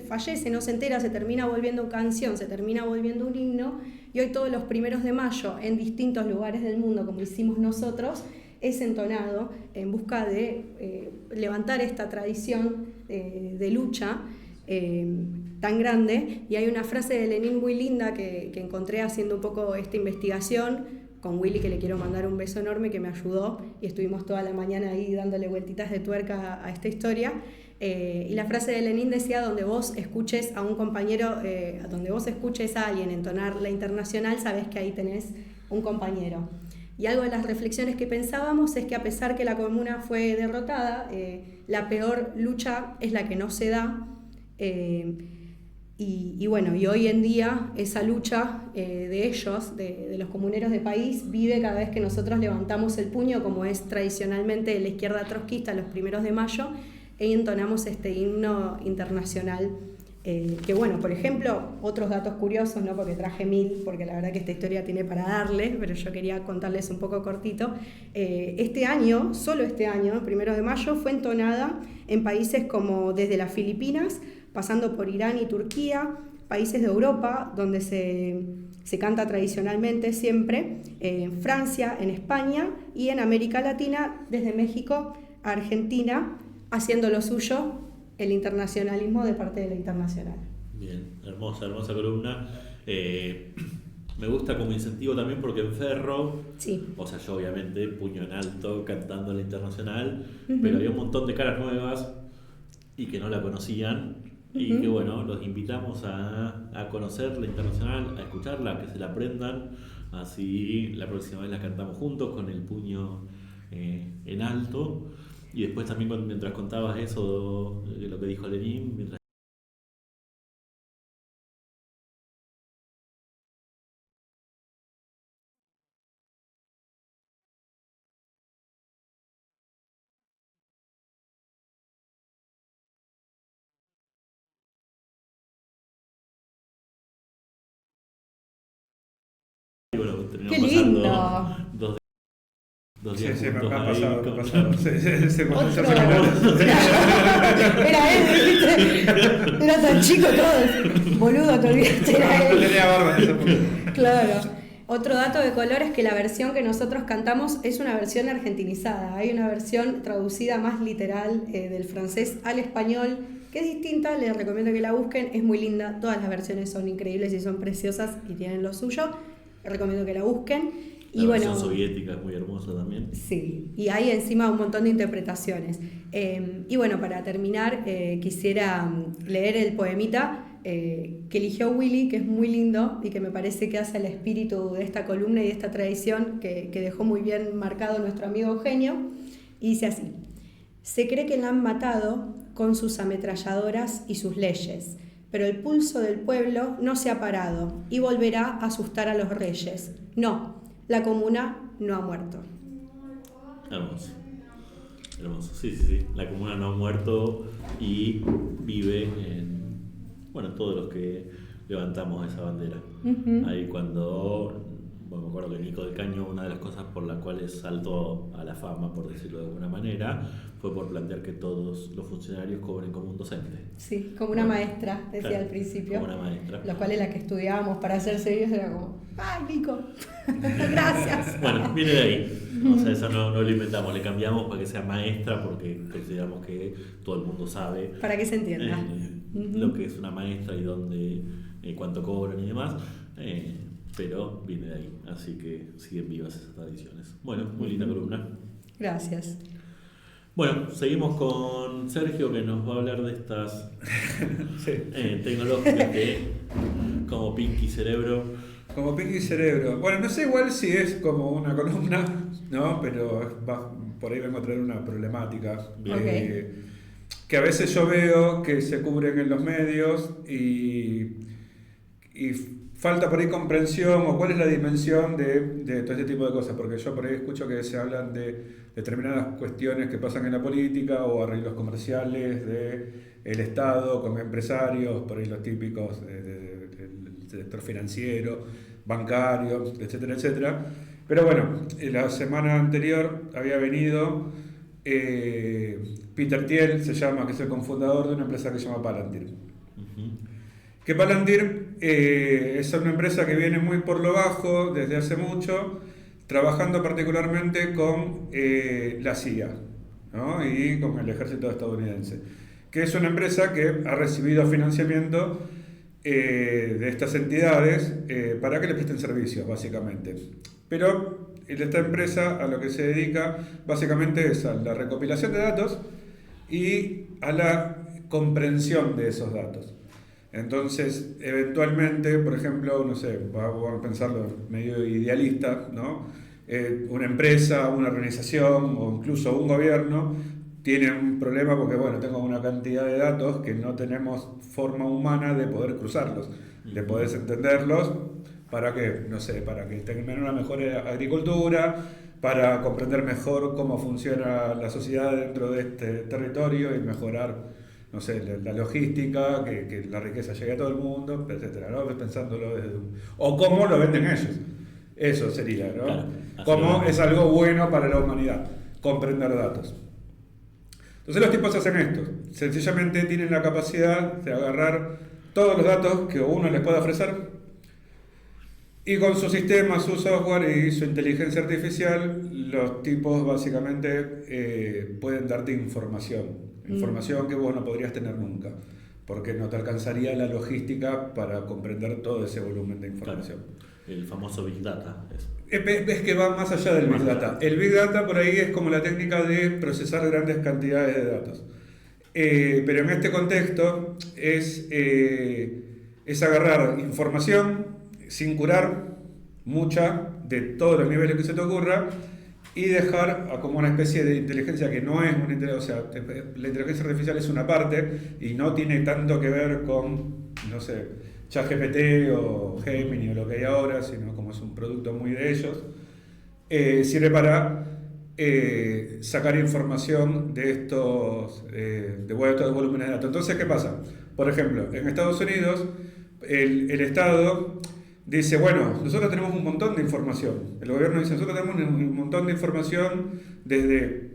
fallece, no se entera, se termina volviendo canción, se termina volviendo un himno, y hoy todos los 1 de mayo en distintos lugares del mundo, como hicimos nosotros, es entonado en busca de levantar esta tradición de lucha tan grande. Y hay una frase de Lenin muy linda que encontré haciendo un poco esta investigación con Willy, que le quiero mandar un beso enorme, que me ayudó y estuvimos toda la mañana ahí dándole vueltitas de tuerca a esta historia. Y la frase de Lenin decía: donde vos escuches a un compañero, donde vos escuches a alguien entonar La Internacional, sabés que ahí tenés un compañero. Y algo de las reflexiones que pensábamos es que a pesar que la Comuna fue derrotada, la peor lucha es la que no se da. Y bueno, y hoy en día esa lucha de ellos, de los comuneros de país, vive cada vez que nosotros levantamos el puño, como es tradicionalmente la izquierda trotskista los 1 de mayo, y entonamos este himno internacional. Que bueno, por ejemplo, otros datos curiosos, ¿no? Porque traje 1000, porque la verdad que esta historia tiene para darle, pero yo quería contarles un poco cortito. Este año, solo este año, 1 de mayo, fue entonada en países como desde las Filipinas, pasando por Irán y Turquía, países de Europa, donde se canta tradicionalmente siempre, en Francia, en España y en América Latina, desde México a Argentina, haciendo lo suyo el internacionalismo de parte de La Internacional. Bien, hermosa columna. Me gusta como incentivo también porque en Ferro, sí. O sea, yo obviamente puño en alto cantando La Internacional, pero había un montón de caras nuevas y que no la conocían. Y que bueno, los invitamos a conocer La Internacional, a escucharla, que se la aprendan, así la próxima vez la cantamos juntos con el puño en alto. Y después también mientras contabas eso, lo que dijo Lenin, mientras y bueno, ¡Qué terminamos lindo! pasando dos días Sí, me juntos ha ahí, pasado. Se conoce Otro. Era él, ¿viste? Era tan chico todo. Boludo, te olvidaste, era él. Tenía barba en esa época. Claro. Otro dato de color es que la versión que nosotros cantamos es una versión argentinizada. Hay una versión traducida más literal del francés al español, que es distinta, les recomiendo que la busquen, es muy linda, todas las versiones son increíbles y son preciosas y tienen lo suyo, les recomiendo que la busquen. La versión soviética es muy hermosa también. Sí, y hay encima un montón de interpretaciones. Y bueno, para terminar, quisiera leer el poemita que eligió Willy, que es muy lindo y que me parece que hace el espíritu de esta columna y de esta tradición que dejó muy bien marcado nuestro amigo Eugenio. Y dice así: se cree que la han matado con sus ametralladoras y sus leyes, pero el pulso del pueblo no se ha parado y volverá a asustar a los reyes. No, la comuna no ha muerto. Hermoso. Hermoso, sí. La comuna no ha muerto y vive en, bueno, todos los que levantamos esa bandera. Ahí cuando, bueno, me acuerdo que Nico del Caño, una de las cosas por las cuales saltó a la fama, por decirlo de alguna manera, fue por plantear que todos los funcionarios cobren como un docente. Sí, como una maestra, decía claro, al principio. Como una maestra. Lo cual es la que estudiábamos para hacer serios, era como, ¡ay, Nico! Gracias. Bueno, viene de ahí. O sea, eso no lo inventamos, le cambiamos para que sea maestra porque consideramos que todo el mundo sabe Para que se entienda. lo que es una maestra y dónde, cuánto cobran y demás. Pero viene de ahí, así que siguen vivas esas tradiciones. Bueno, muy linda columna. Gracias. Bueno, seguimos con Sergio, que nos va a hablar de estas tecnológicas que, como Pinky Cerebro. Como Pinky Cerebro. Bueno, no sé igual si es como una columna, ¿no? Pero por ahí vengo a traer una problemática. Que a veces yo veo que se cubren en los medios y falta por ahí comprensión o cuál es la dimensión de todo este tipo de cosas, porque yo por ahí escucho que se hablan de determinadas cuestiones que pasan en la política o arreglos comerciales del Estado con empresarios, por ahí los típicos del sector financiero, bancario, etcétera, etcétera. Pero bueno, la semana anterior había venido Peter Thiel, se llama, que es el cofundador de una empresa que se llama Palantir. Que Palantir es una empresa que viene muy por lo bajo desde hace mucho, trabajando particularmente con la CIA, ¿no? Y con el ejército estadounidense, que es una empresa que ha recibido financiamiento de estas entidades para que le presten servicios, básicamente. Pero esta empresa a lo que se dedica básicamente es a la recopilación de datos y a la comprensión de esos datos. Entonces, eventualmente, por ejemplo, no sé, vamos a pensarlo medio idealista, ¿no? Una empresa, una organización o incluso un gobierno tiene un problema porque, bueno, tengo una cantidad de datos que no tenemos forma humana de poder cruzarlos, de poder entenderlos, para que, no sé, para que tengan una mejor agricultura, para comprender mejor cómo funciona la sociedad dentro de este territorio y mejorar, no sé, la logística, que la riqueza llegue a todo el mundo, etcétera, ¿no? Pensándolo desde o cómo lo venden ellos. Eso sería, ¿no? Claro, cómo es algo bueno para la humanidad, comprender datos. Entonces los tipos hacen esto, sencillamente tienen la capacidad de agarrar todos los datos que uno les pueda ofrecer y con su sistema, su software y su inteligencia artificial, los tipos básicamente pueden darte información que vos no podrías tener nunca, porque no te alcanzaría la logística para comprender todo ese volumen de información. Claro, el famoso Big Data. Es que va más allá del Big Data. El Big Data por ahí es como la técnica de procesar grandes cantidades de datos. Pero en este contexto es agarrar información sin curar, mucha, de todos los niveles que se te ocurra, y dejar a como una especie de inteligencia que no es una inteligencia, o sea, la inteligencia artificial es una parte y no tiene tanto que ver con, no sé, ChatGPT o Gemini o lo que hay ahora, sino como es un producto muy de ellos, sirve para sacar información de estos de volúmenes de datos. Entonces, ¿qué pasa? Por ejemplo, en Estados Unidos, el Estado dice, bueno, nosotros tenemos un montón de información. El gobierno dice, nosotros tenemos un montón de información desde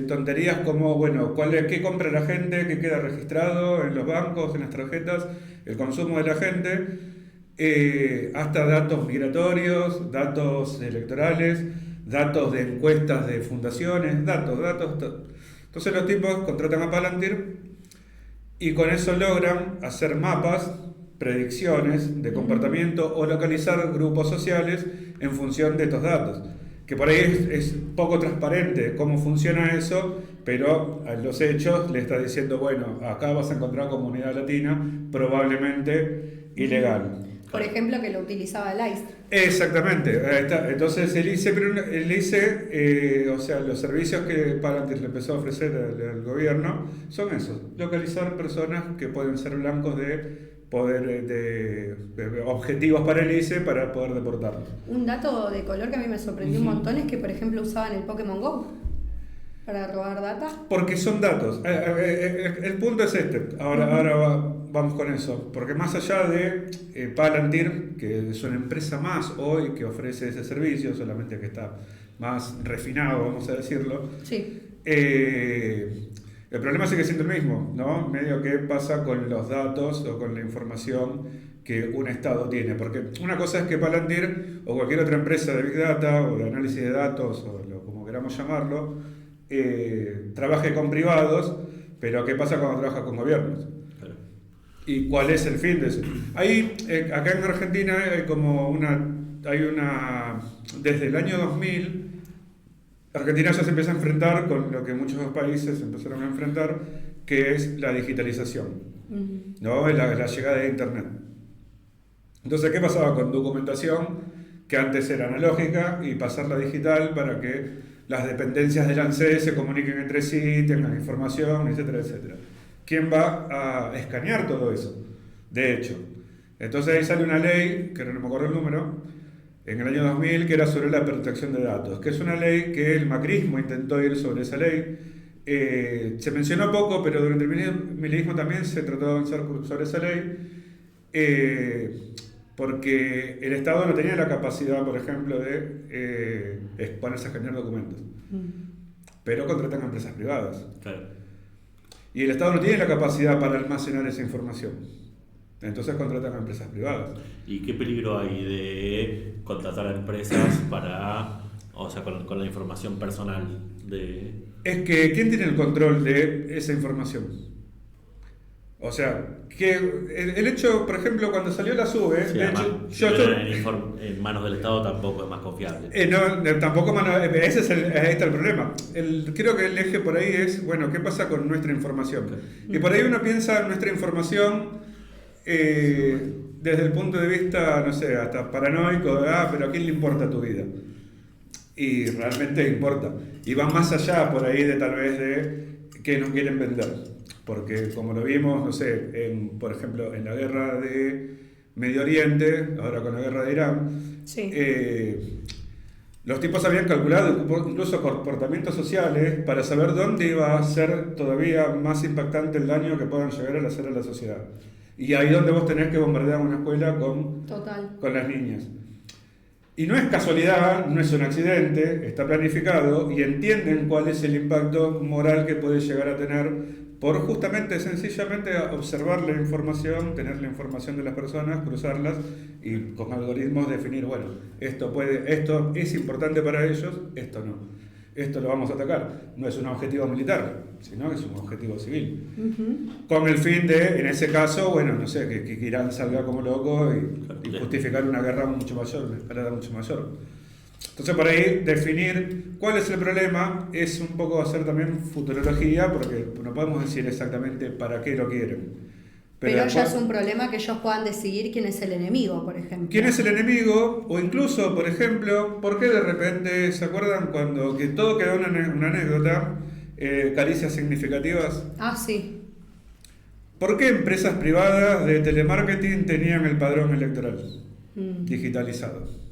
tonterías como, bueno, qué compra la gente, qué queda registrado en los bancos, en las tarjetas, el consumo de la gente, hasta datos migratorios, datos electorales, datos de encuestas de fundaciones, datos. Entonces los tipos contratan a Palantir y con eso logran hacer mapas, predicciones de comportamiento o localizar grupos sociales en función de estos datos. Que por ahí es poco transparente cómo funciona eso, pero a los hechos le está diciendo, bueno, acá vas a encontrar comunidad latina, probablemente ilegal. Por ejemplo, que lo utilizaba el ICE. Exactamente, ahí está. Entonces el ICE, o sea, los servicios que Palantir le empezó a ofrecer al gobierno son esos: localizar personas que pueden ser blancos de objetivos para el ICE para poder deportarlos. Un dato de color que a mí me sorprendió un montón es que, por ejemplo, usaban el Pokémon GO para robar data. Porque son datos. El punto es este. Ahora vamos con eso. Porque más allá de Palantir, que es una empresa más hoy que ofrece ese servicio, solamente que está más refinado, vamos a decirlo. Sí. El problema sigue siendo el mismo, ¿no? Medio que pasa con los datos o con la información que un Estado tiene. Porque una cosa es que Palantir o cualquier otra empresa de Big Data o de análisis de datos, o como queramos llamarlo, trabaje con privados, pero ¿qué pasa cuando trabaja con gobiernos? Claro. ¿Y cuál es el fin de eso? Ahí, acá en Argentina desde el año 2000, Argentina ya se empieza a enfrentar con lo que muchos países empezaron a enfrentar, que es la digitalización, ¿no? La llegada de Internet. Entonces, ¿qué pasaba con documentación que antes era analógica y pasarla a digital para que las dependencias del ANSES se comuniquen entre sí, tengan información, etcétera, etcétera? ¿Quién va a escanear todo eso? De hecho. Entonces ahí sale una ley, que no me acuerdo el número, en el año 2000, que era sobre la protección de datos, que es una ley que el macrismo intentó ir sobre esa ley. Se mencionó poco, pero durante el milenismo también se trató de avanzar sobre esa ley, porque el Estado no tenía la capacidad, por ejemplo, de ponerse a escanear documentos, pero contratan a empresas privadas. Claro. Y el Estado no tiene la capacidad para almacenar esa información. Entonces contratan a empresas privadas. ¿Y qué peligro hay de contratar a empresas con la información personal de...? Es que, ¿quién tiene el control de esa información? O sea, que el hecho, por ejemplo, cuando salió la SUBE, Sí, de además, hecho, en manos del Estado tampoco es más confiable. tampoco, ahí está el problema. Creo que el eje por ahí es, bueno, ¿qué pasa con nuestra información? Y por ahí uno piensa en nuestra información desde el punto de vista, no sé, hasta paranoico, pero ¿a quién le importa tu vida? Y realmente importa. Y va más allá por ahí de tal vez de qué nos quieren vender. Porque como lo vimos, no sé, por ejemplo, en la guerra de Medio Oriente, ahora con la guerra de Irán, Sí. Los tipos habían calculado incluso comportamientos sociales para saber dónde iba a ser todavía más impactante el daño que puedan llegar a hacer a la sociedad. Y ahí donde vos tenés que bombardear una escuela con las niñas. Y no es casualidad, no es un accidente, está planificado y entienden cuál es el impacto moral que puede llegar a tener por justamente, sencillamente, observar la información, tener la información de las personas, cruzarlas y con algoritmos definir, bueno, esto es importante para ellos, esto no. Esto lo vamos a atacar. No es un objetivo militar, sino que es un objetivo civil. Con el fin de, en ese caso, bueno, no sé, que Irán salga como loco y justificar una guerra mucho mayor, una escalada mucho mayor. Entonces, por ahí, definir cuál es el problema es un poco hacer también futurología, porque no podemos decir exactamente para qué lo quieren. Pero ya es un problema que ellos puedan decidir quién es el enemigo, por ejemplo. ¿Quién es el enemigo? O incluso, por ejemplo, ¿por qué de repente, se acuerdan cuando que todo quedó una anécdota, caricias significativas? Ah, sí. ¿Por qué empresas privadas de telemarketing tenían el padrón electoral digitalizado?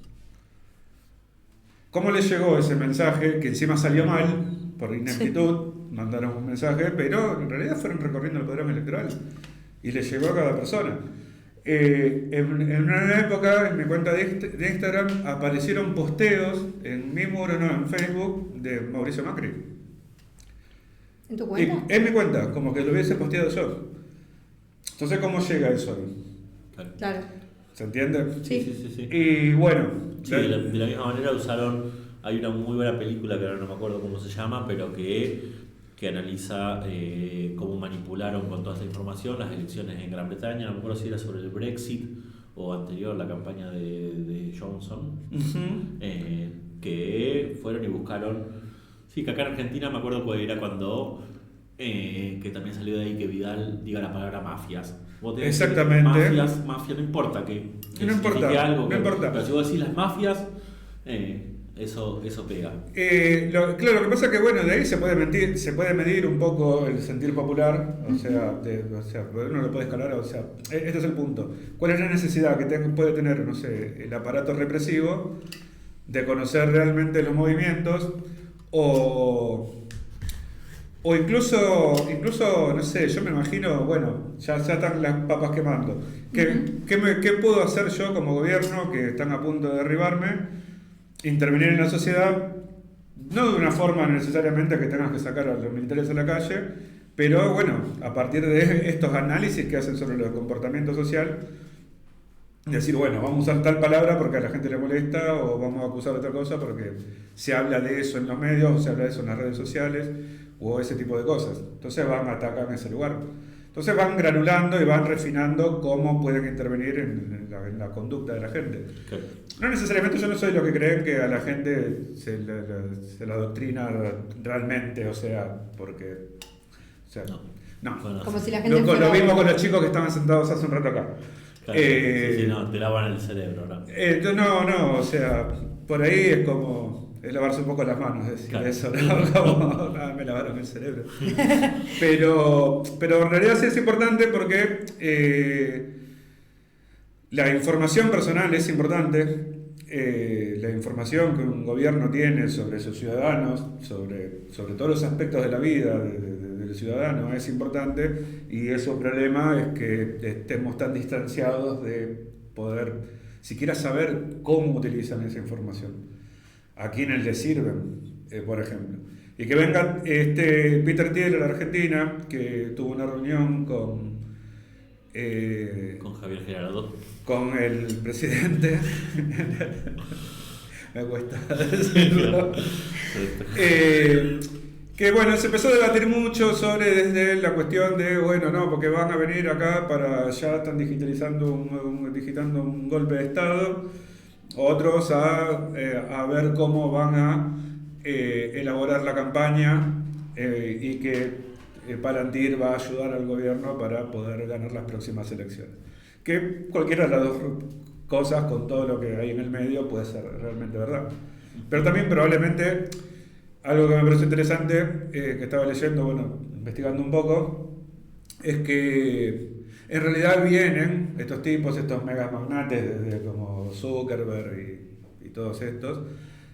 ¿Cómo les llegó ese mensaje? Que encima salió mal, por ineptitud, mandaron un mensaje, pero en realidad fueron recorriendo el padrón electoral y les llegó a cada persona. En una época, en mi cuenta de Instagram, aparecieron posteos en mi muro, no, en Facebook, de Mauricio Macri. ¿En tu cuenta? En mi cuenta, como que lo hubiese posteado yo. Entonces, ¿cómo llega eso ahí? Claro. ¿Se entiende? Sí. Y bueno. Sí, de la misma manera hay una muy buena película que ahora no me acuerdo cómo se llama, pero que analiza cómo manipularon con toda esta información las elecciones en Gran Bretaña. No me acuerdo si era sobre el Brexit o anterior, la campaña de Johnson, que fueron y buscaron. Sí, que acá en Argentina me acuerdo que era cuando que también salió de ahí que Vidal diga la palabra mafias. Vos tenés Exactamente. Mafia, no importa que No importa, signifique algo, no importa. Pero si vos decís las mafias, eso pega. Claro, lo que pasa es que bueno, de ahí se puede medir un poco el sentir popular, o sea, uno lo puede escalar, o sea, este es el punto. ¿Cuál es la necesidad que puede tener, no sé, el aparato represivo de conocer realmente los movimientos o incluso, no sé, yo me imagino, bueno, ya están las papas quemando. ¿Qué puedo hacer yo como gobierno que están a punto de derribarme? Intervenir en la sociedad, no de una forma necesariamente que tengas que sacar a los militares a la calle, pero bueno, a partir de estos análisis que hacen sobre el comportamiento social, decir, bueno, vamos a usar tal palabra porque a la gente le molesta, o vamos a acusar otra cosa porque se habla de eso en los medios, o se habla de eso en las redes sociales, o ese tipo de cosas. Entonces van a atacar en ese lugar. Entonces van granulando y van refinando cómo pueden intervenir en la conducta de la gente. Claro. No necesariamente, yo no soy lo que creen que a la gente se la adoctrina realmente, o sea, porque... O sea, no. Bueno, Como si la gente Lo fuera... mismo con los chicos que estaban sentados hace un rato acá. claro, sí, no, te lavan el cerebro, ¿no? No, o sea, por ahí es como... Es lavarse un poco las manos, decir Claro. eso, ¿no? Como, me lavaron el cerebro. pero en realidad sí es importante porque la información personal es importante. La información que un gobierno tiene sobre sus ciudadanos, sobre todos los aspectos de la vida del ciudadano es importante, y eso problema es que estemos tan distanciados de poder siquiera saber cómo utilizan esa información. A quiénes les sirven, por ejemplo. Y que venga Peter Thiel a la Argentina, que tuvo una reunión con Javier Gerardo. con el presidente. Me cuesta decirlo. Que bueno, se empezó a debatir mucho sobre desde la cuestión de, bueno, no, porque van a venir acá ya están digitando un golpe de Estado. Otros a ver cómo van a elaborar la campaña y que Palantir va a ayudar al gobierno para poder ganar las próximas elecciones. Que cualquiera de las dos cosas, con todo lo que hay en el medio, puede ser realmente verdad. Pero también probablemente, algo que me pareció interesante, que estaba leyendo, bueno, investigando un poco, es que en realidad vienen estos tipos, estos mega magnates, desde como Zuckerberg y todos estos,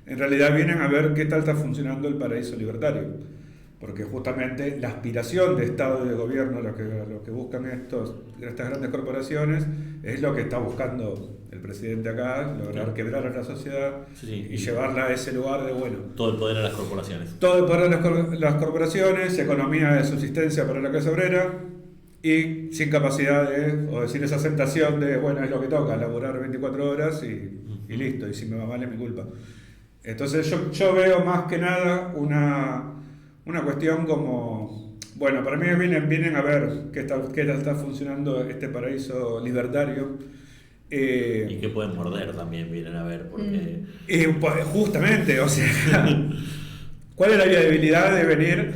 en realidad vienen a ver qué tal está funcionando el paraíso libertario. Porque justamente la aspiración de Estado y de gobierno, lo que buscan estas grandes corporaciones, es lo que está buscando el presidente acá, lograr quebrar a la sociedad y llevarla a ese lugar de, bueno... Todo el poder a las corporaciones. Todo el poder a las corporaciones, economía de subsistencia para la clase obrera, y sin capacidad sin esa aceptación de, bueno, es lo que toca, laburar 24 horas y listo, y si me va mal es mi culpa. Entonces yo veo más que nada una cuestión como, bueno, para mí vienen a ver qué tal está funcionando este paraíso libertario. Y que pueden morder también, vienen a ver, porque... Justamente, o sea, ¿cuál es la viabilidad de venir?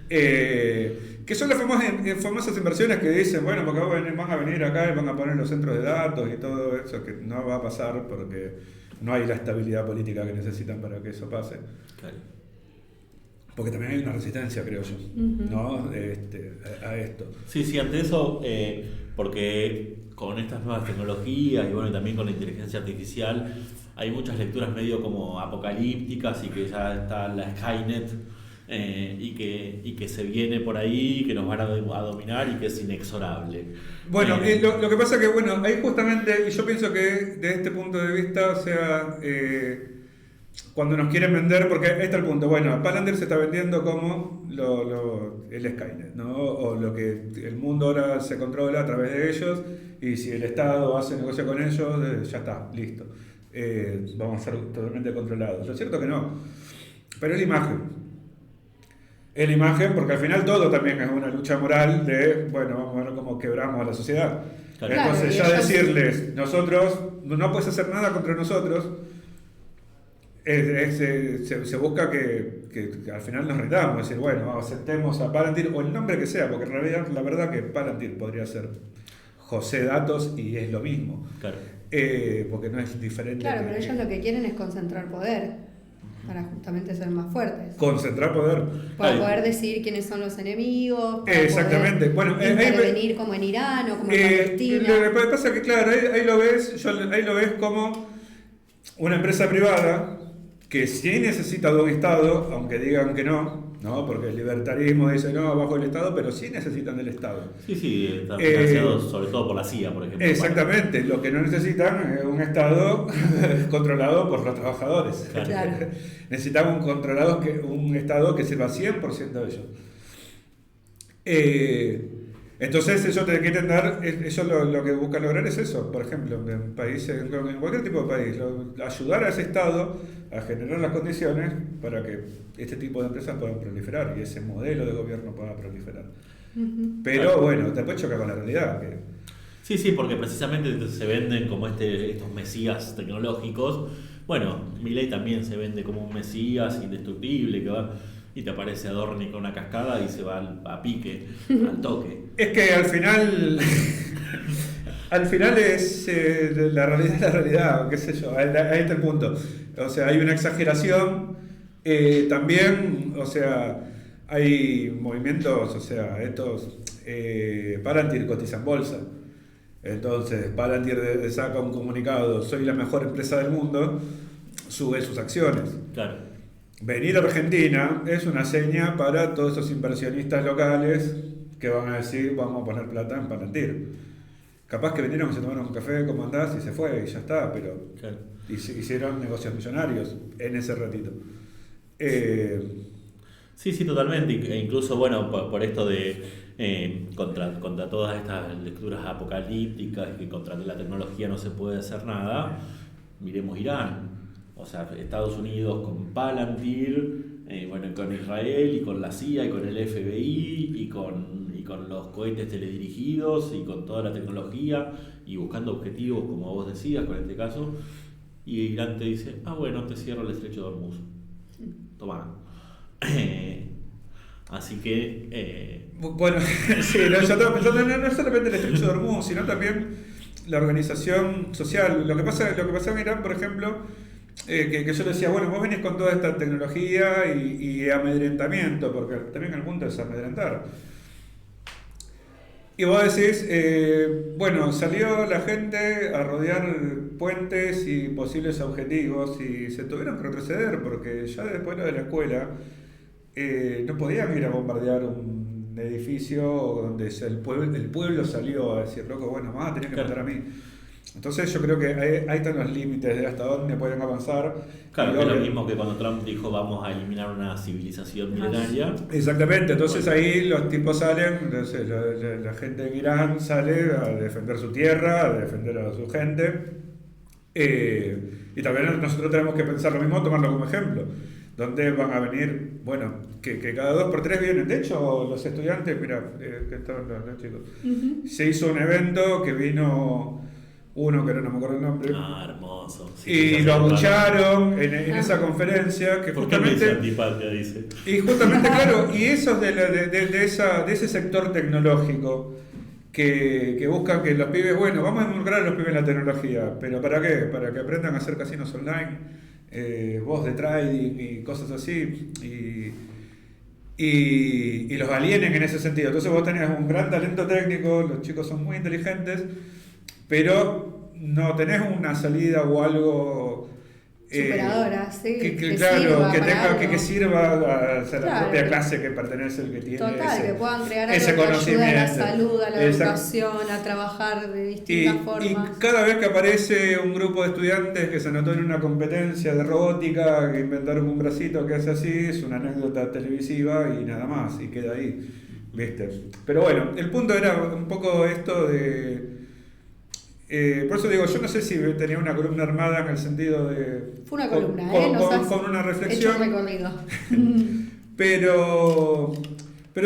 Que son las famosas inversiones que dicen, bueno, porque van a venir acá y van a poner los centros de datos y todo eso, que no va a pasar porque no hay la estabilidad política que necesitan para que eso pase. Claro. Porque también hay una resistencia, creo yo, ¿no? A esto. Sí, ante eso, porque con estas nuevas tecnologías y bueno, y también con la inteligencia artificial, hay muchas lecturas medio como apocalípticas y que ya está la Skynet y que se viene por ahí, que nos van a dominar y que es inexorable. Bueno, lo que pasa que, bueno, ahí justamente, y yo pienso que de este punto de vista, o sea, cuando nos quieren vender, porque ahí está el punto, bueno, Palantir se está vendiendo como el Skynet, ¿no? O lo que el mundo ahora se controla a través de ellos, y si el Estado hace negocio con ellos, ya está, listo. Vamos a ser totalmente controlados. Lo cierto que no, pero es la imagen. Es la imagen, porque al final todo también es una lucha moral de, bueno, vamos a ver cómo quebramos a la sociedad. Claro. Entonces ya decirles, nosotros, no puedes hacer nada contra nosotros, se busca que al final nos rendamos, es decir, bueno, aceptemos a Palantir, o el nombre que sea, porque en realidad la verdad que Palantir podría ser José datos y es lo mismo. Claro. Porque no es diferente. Claro, pero ellos lo que quieren es concentrar poder para justamente ser más fuertes. Concentrar poder. Para poder decir quiénes son los enemigos, para Exactamente. poder intervenir como en Irán o como en Palestina. Lo que pasa es que, claro, ahí lo ves como una empresa privada que sí necesita de un Estado, aunque digan que no, porque el libertarismo dice no, bajo el Estado, pero sí necesitan del Estado. Sí, está financiado sobre todo por la CIA, por ejemplo. Exactamente, lo que no necesitan es un Estado controlado por los trabajadores. Claro. Necesitan un Estado que sirva 100% de ellos. Entonces ellos te quieren dar, eso lo que buscan lograr es eso, por ejemplo, en países, en cualquier tipo de país, ayudar a ese Estado a generar las condiciones para que este tipo de empresas puedan proliferar y ese modelo de gobierno pueda proliferar. Pero bueno, después choca con la realidad. Sí, porque precisamente se venden como estos mesías tecnológicos. Bueno, Milei también se vende como un mesías indestructible que va y te aparece Adorni con una cascada y se va a pique, al toque. Es que al final es la realidad, qué sé yo, ahí está el punto. O sea, hay una exageración, también, o sea, hay movimientos, o sea, estos, Palantir cotiza en bolsa. Entonces, Palantir saca un comunicado, soy la mejor empresa del mundo, sube sus acciones. Claro. Venir a Argentina es una seña para todos esos inversionistas locales que van a decir, vamos a poner plata en Palantir. Capaz que vinieron, se tomaron un café, ¿cómo andás? Y se fue, y ya está, pero claro. Hicieron negocios millonarios en ese ratito. Sí, totalmente. E incluso, bueno, por esto de contra todas estas lecturas apocalípticas, que contra la tecnología no se puede hacer nada, miremos Irán. O sea, Estados Unidos con Palantir, bueno, con Israel y con la CIA y con el FBI y con los cohetes teledirigidos y con toda la tecnología y buscando objetivos, como vos decías, con este caso. Y Irán te dice, bueno, te cierro el estrecho de Hormuz. Tomá. Así que... Bueno, sí, yo estaba pensando no solamente el estrecho de Hormuz, sino también la organización social. Lo que pasa en Irán, por ejemplo, que yo decía, bueno, vos venís con toda esta tecnología y amedrentamiento, porque también el punto es amedrentar. Y vos decís, bueno, salió la gente a rodear puentes y posibles objetivos y se tuvieron que retroceder porque ya después de la escuela no podían ir a bombardear un edificio donde el pueblo salió a decir, loco, bueno, vas a tener que matar a mí. Entonces yo creo que ahí están los límites de hasta dónde pueden avanzar. Claro, es lo mismo que cuando Trump dijo vamos a eliminar una civilización milenaria. Exactamente, entonces ahí los tipos salen, entonces la gente en Irán sale a defender su tierra, a defender a su gente. Y también nosotros tenemos que pensar lo mismo, tomarlo como ejemplo. ¿Dónde van a venir? Bueno, que cada 2 por 3 vienen. De hecho, los estudiantes, mira, que estaban los chicos. Se hizo un evento que vino uno que no me acuerdo el nombre. Hermoso. Sí, y lo abucharon en esa conferencia que justamente. Antipatria, dice. Y justamente, claro, y esos de ese sector tecnológico que buscan que los pibes, bueno, vamos a involucrar a los pibes en la tecnología, pero ¿para qué? Para que aprendan a hacer casinos online, voz de trading y cosas así, y los alienen en ese sentido. Entonces vos tenés un gran talento técnico, los chicos son muy inteligentes, pero no tenés una salida o algo superadora, sí, que claro, que sirva a la claro, propia clase que pertenece el que tiene total, que puedan crear algo ese que ayude conocimiento, a la salud, a la educación, a trabajar de distintas formas. Y cada vez que aparece un grupo de estudiantes que se anotó en una competencia de robótica, que inventaron un bracito que hace así, es una anécdota televisiva y nada más, y queda ahí, ¿viste? Pero bueno, el punto era un poco esto de... por eso digo, yo no sé si tenía una columna armada en el sentido de... Fue una columna, con una reflexión. Hecho un recorrido. pero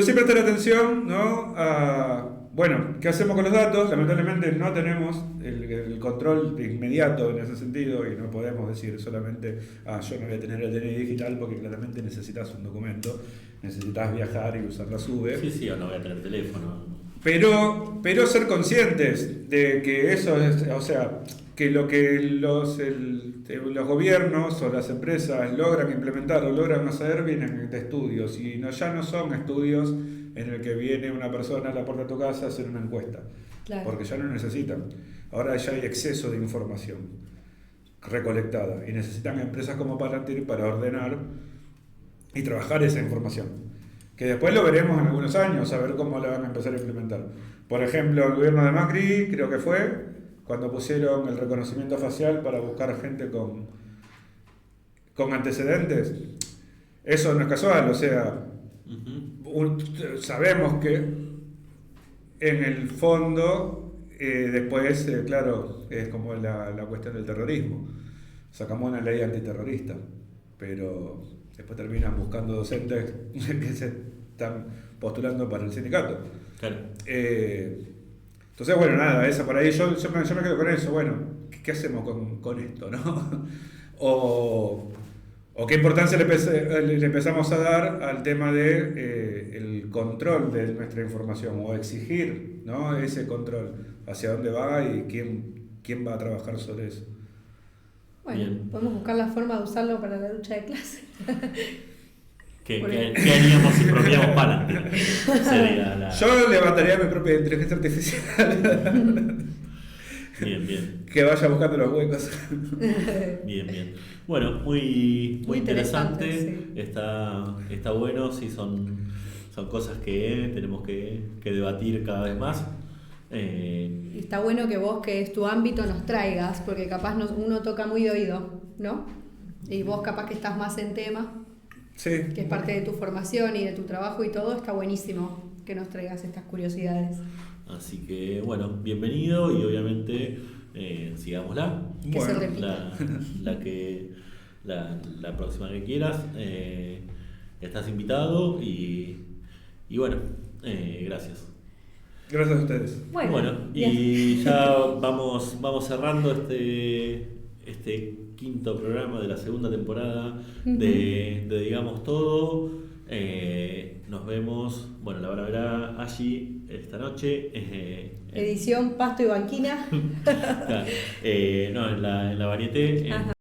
sí prestar atención, ¿no? Bueno, ¿qué hacemos con los datos? Lamentablemente no tenemos el control inmediato en ese sentido y no podemos decir solamente, yo no voy a tener el DNI digital porque claramente necesitas un documento, necesitas viajar y usar la SUBE. Sí, o no voy a tener teléfono. Pero ser conscientes de que eso es, o sea, que lo que los gobiernos o las empresas logran implementar o logran hacer vienen de estudios y ya no son estudios en el que viene una persona a la puerta de tu casa a hacer una encuesta, Claro. porque ya no necesitan. Ahora ya hay exceso de información recolectada y necesitan empresas como Palantir para ordenar y trabajar esa información. Que después lo veremos en algunos años, a ver cómo la van a empezar a implementar. Por ejemplo, el gobierno de Macri, creo que fue, cuando pusieron el reconocimiento facial para buscar gente con antecedentes. Eso no es casual, o sea, sabemos que en el fondo, después, claro, es como la cuestión del terrorismo. Sacamos una ley antiterrorista, pero después terminan buscando docentes que se están postulando para el sindicato. Claro. Entonces, bueno, nada, esa por ahí, yo me quedo con eso. Bueno, ¿qué hacemos con esto, no? O qué importancia le empezamos a dar al tema de el control de nuestra información, o exigir, ¿no?, ese control, hacia dónde va y quién va a trabajar sobre eso. Bueno, Bien. podemos buscar la forma de usarlo para la lucha de clase. ¿Qué Por haríamos si propiamos Palantir? Sería la... Yo levantaría mi propia inteligencia artificial. Bien. Que vaya buscando los huecos. Bien. Bueno, muy Muy interesante. interesante, Está bueno, sí, son cosas que tenemos que debatir cada vez más. Y está bueno que vos, que es tu ámbito, nos traigas, porque capaz uno toca muy de oído, ¿no? Y vos capaz que estás más en tema, Sí. que es parte de tu formación y de tu trabajo y todo, está buenísimo que nos traigas estas curiosidades. Así que, bueno, bienvenido y obviamente sigámosla. Que se Bueno, repita. La próxima que quieras. Estás invitado y bueno, gracias. Gracias a ustedes. Bueno, y ya vamos cerrando este quinto programa de la segunda temporada de Digamos Todo. Nos vemos, bueno, la verá allí esta noche. Edición Pasto y Banquina. Claro, no, en la Varieté. Ajá.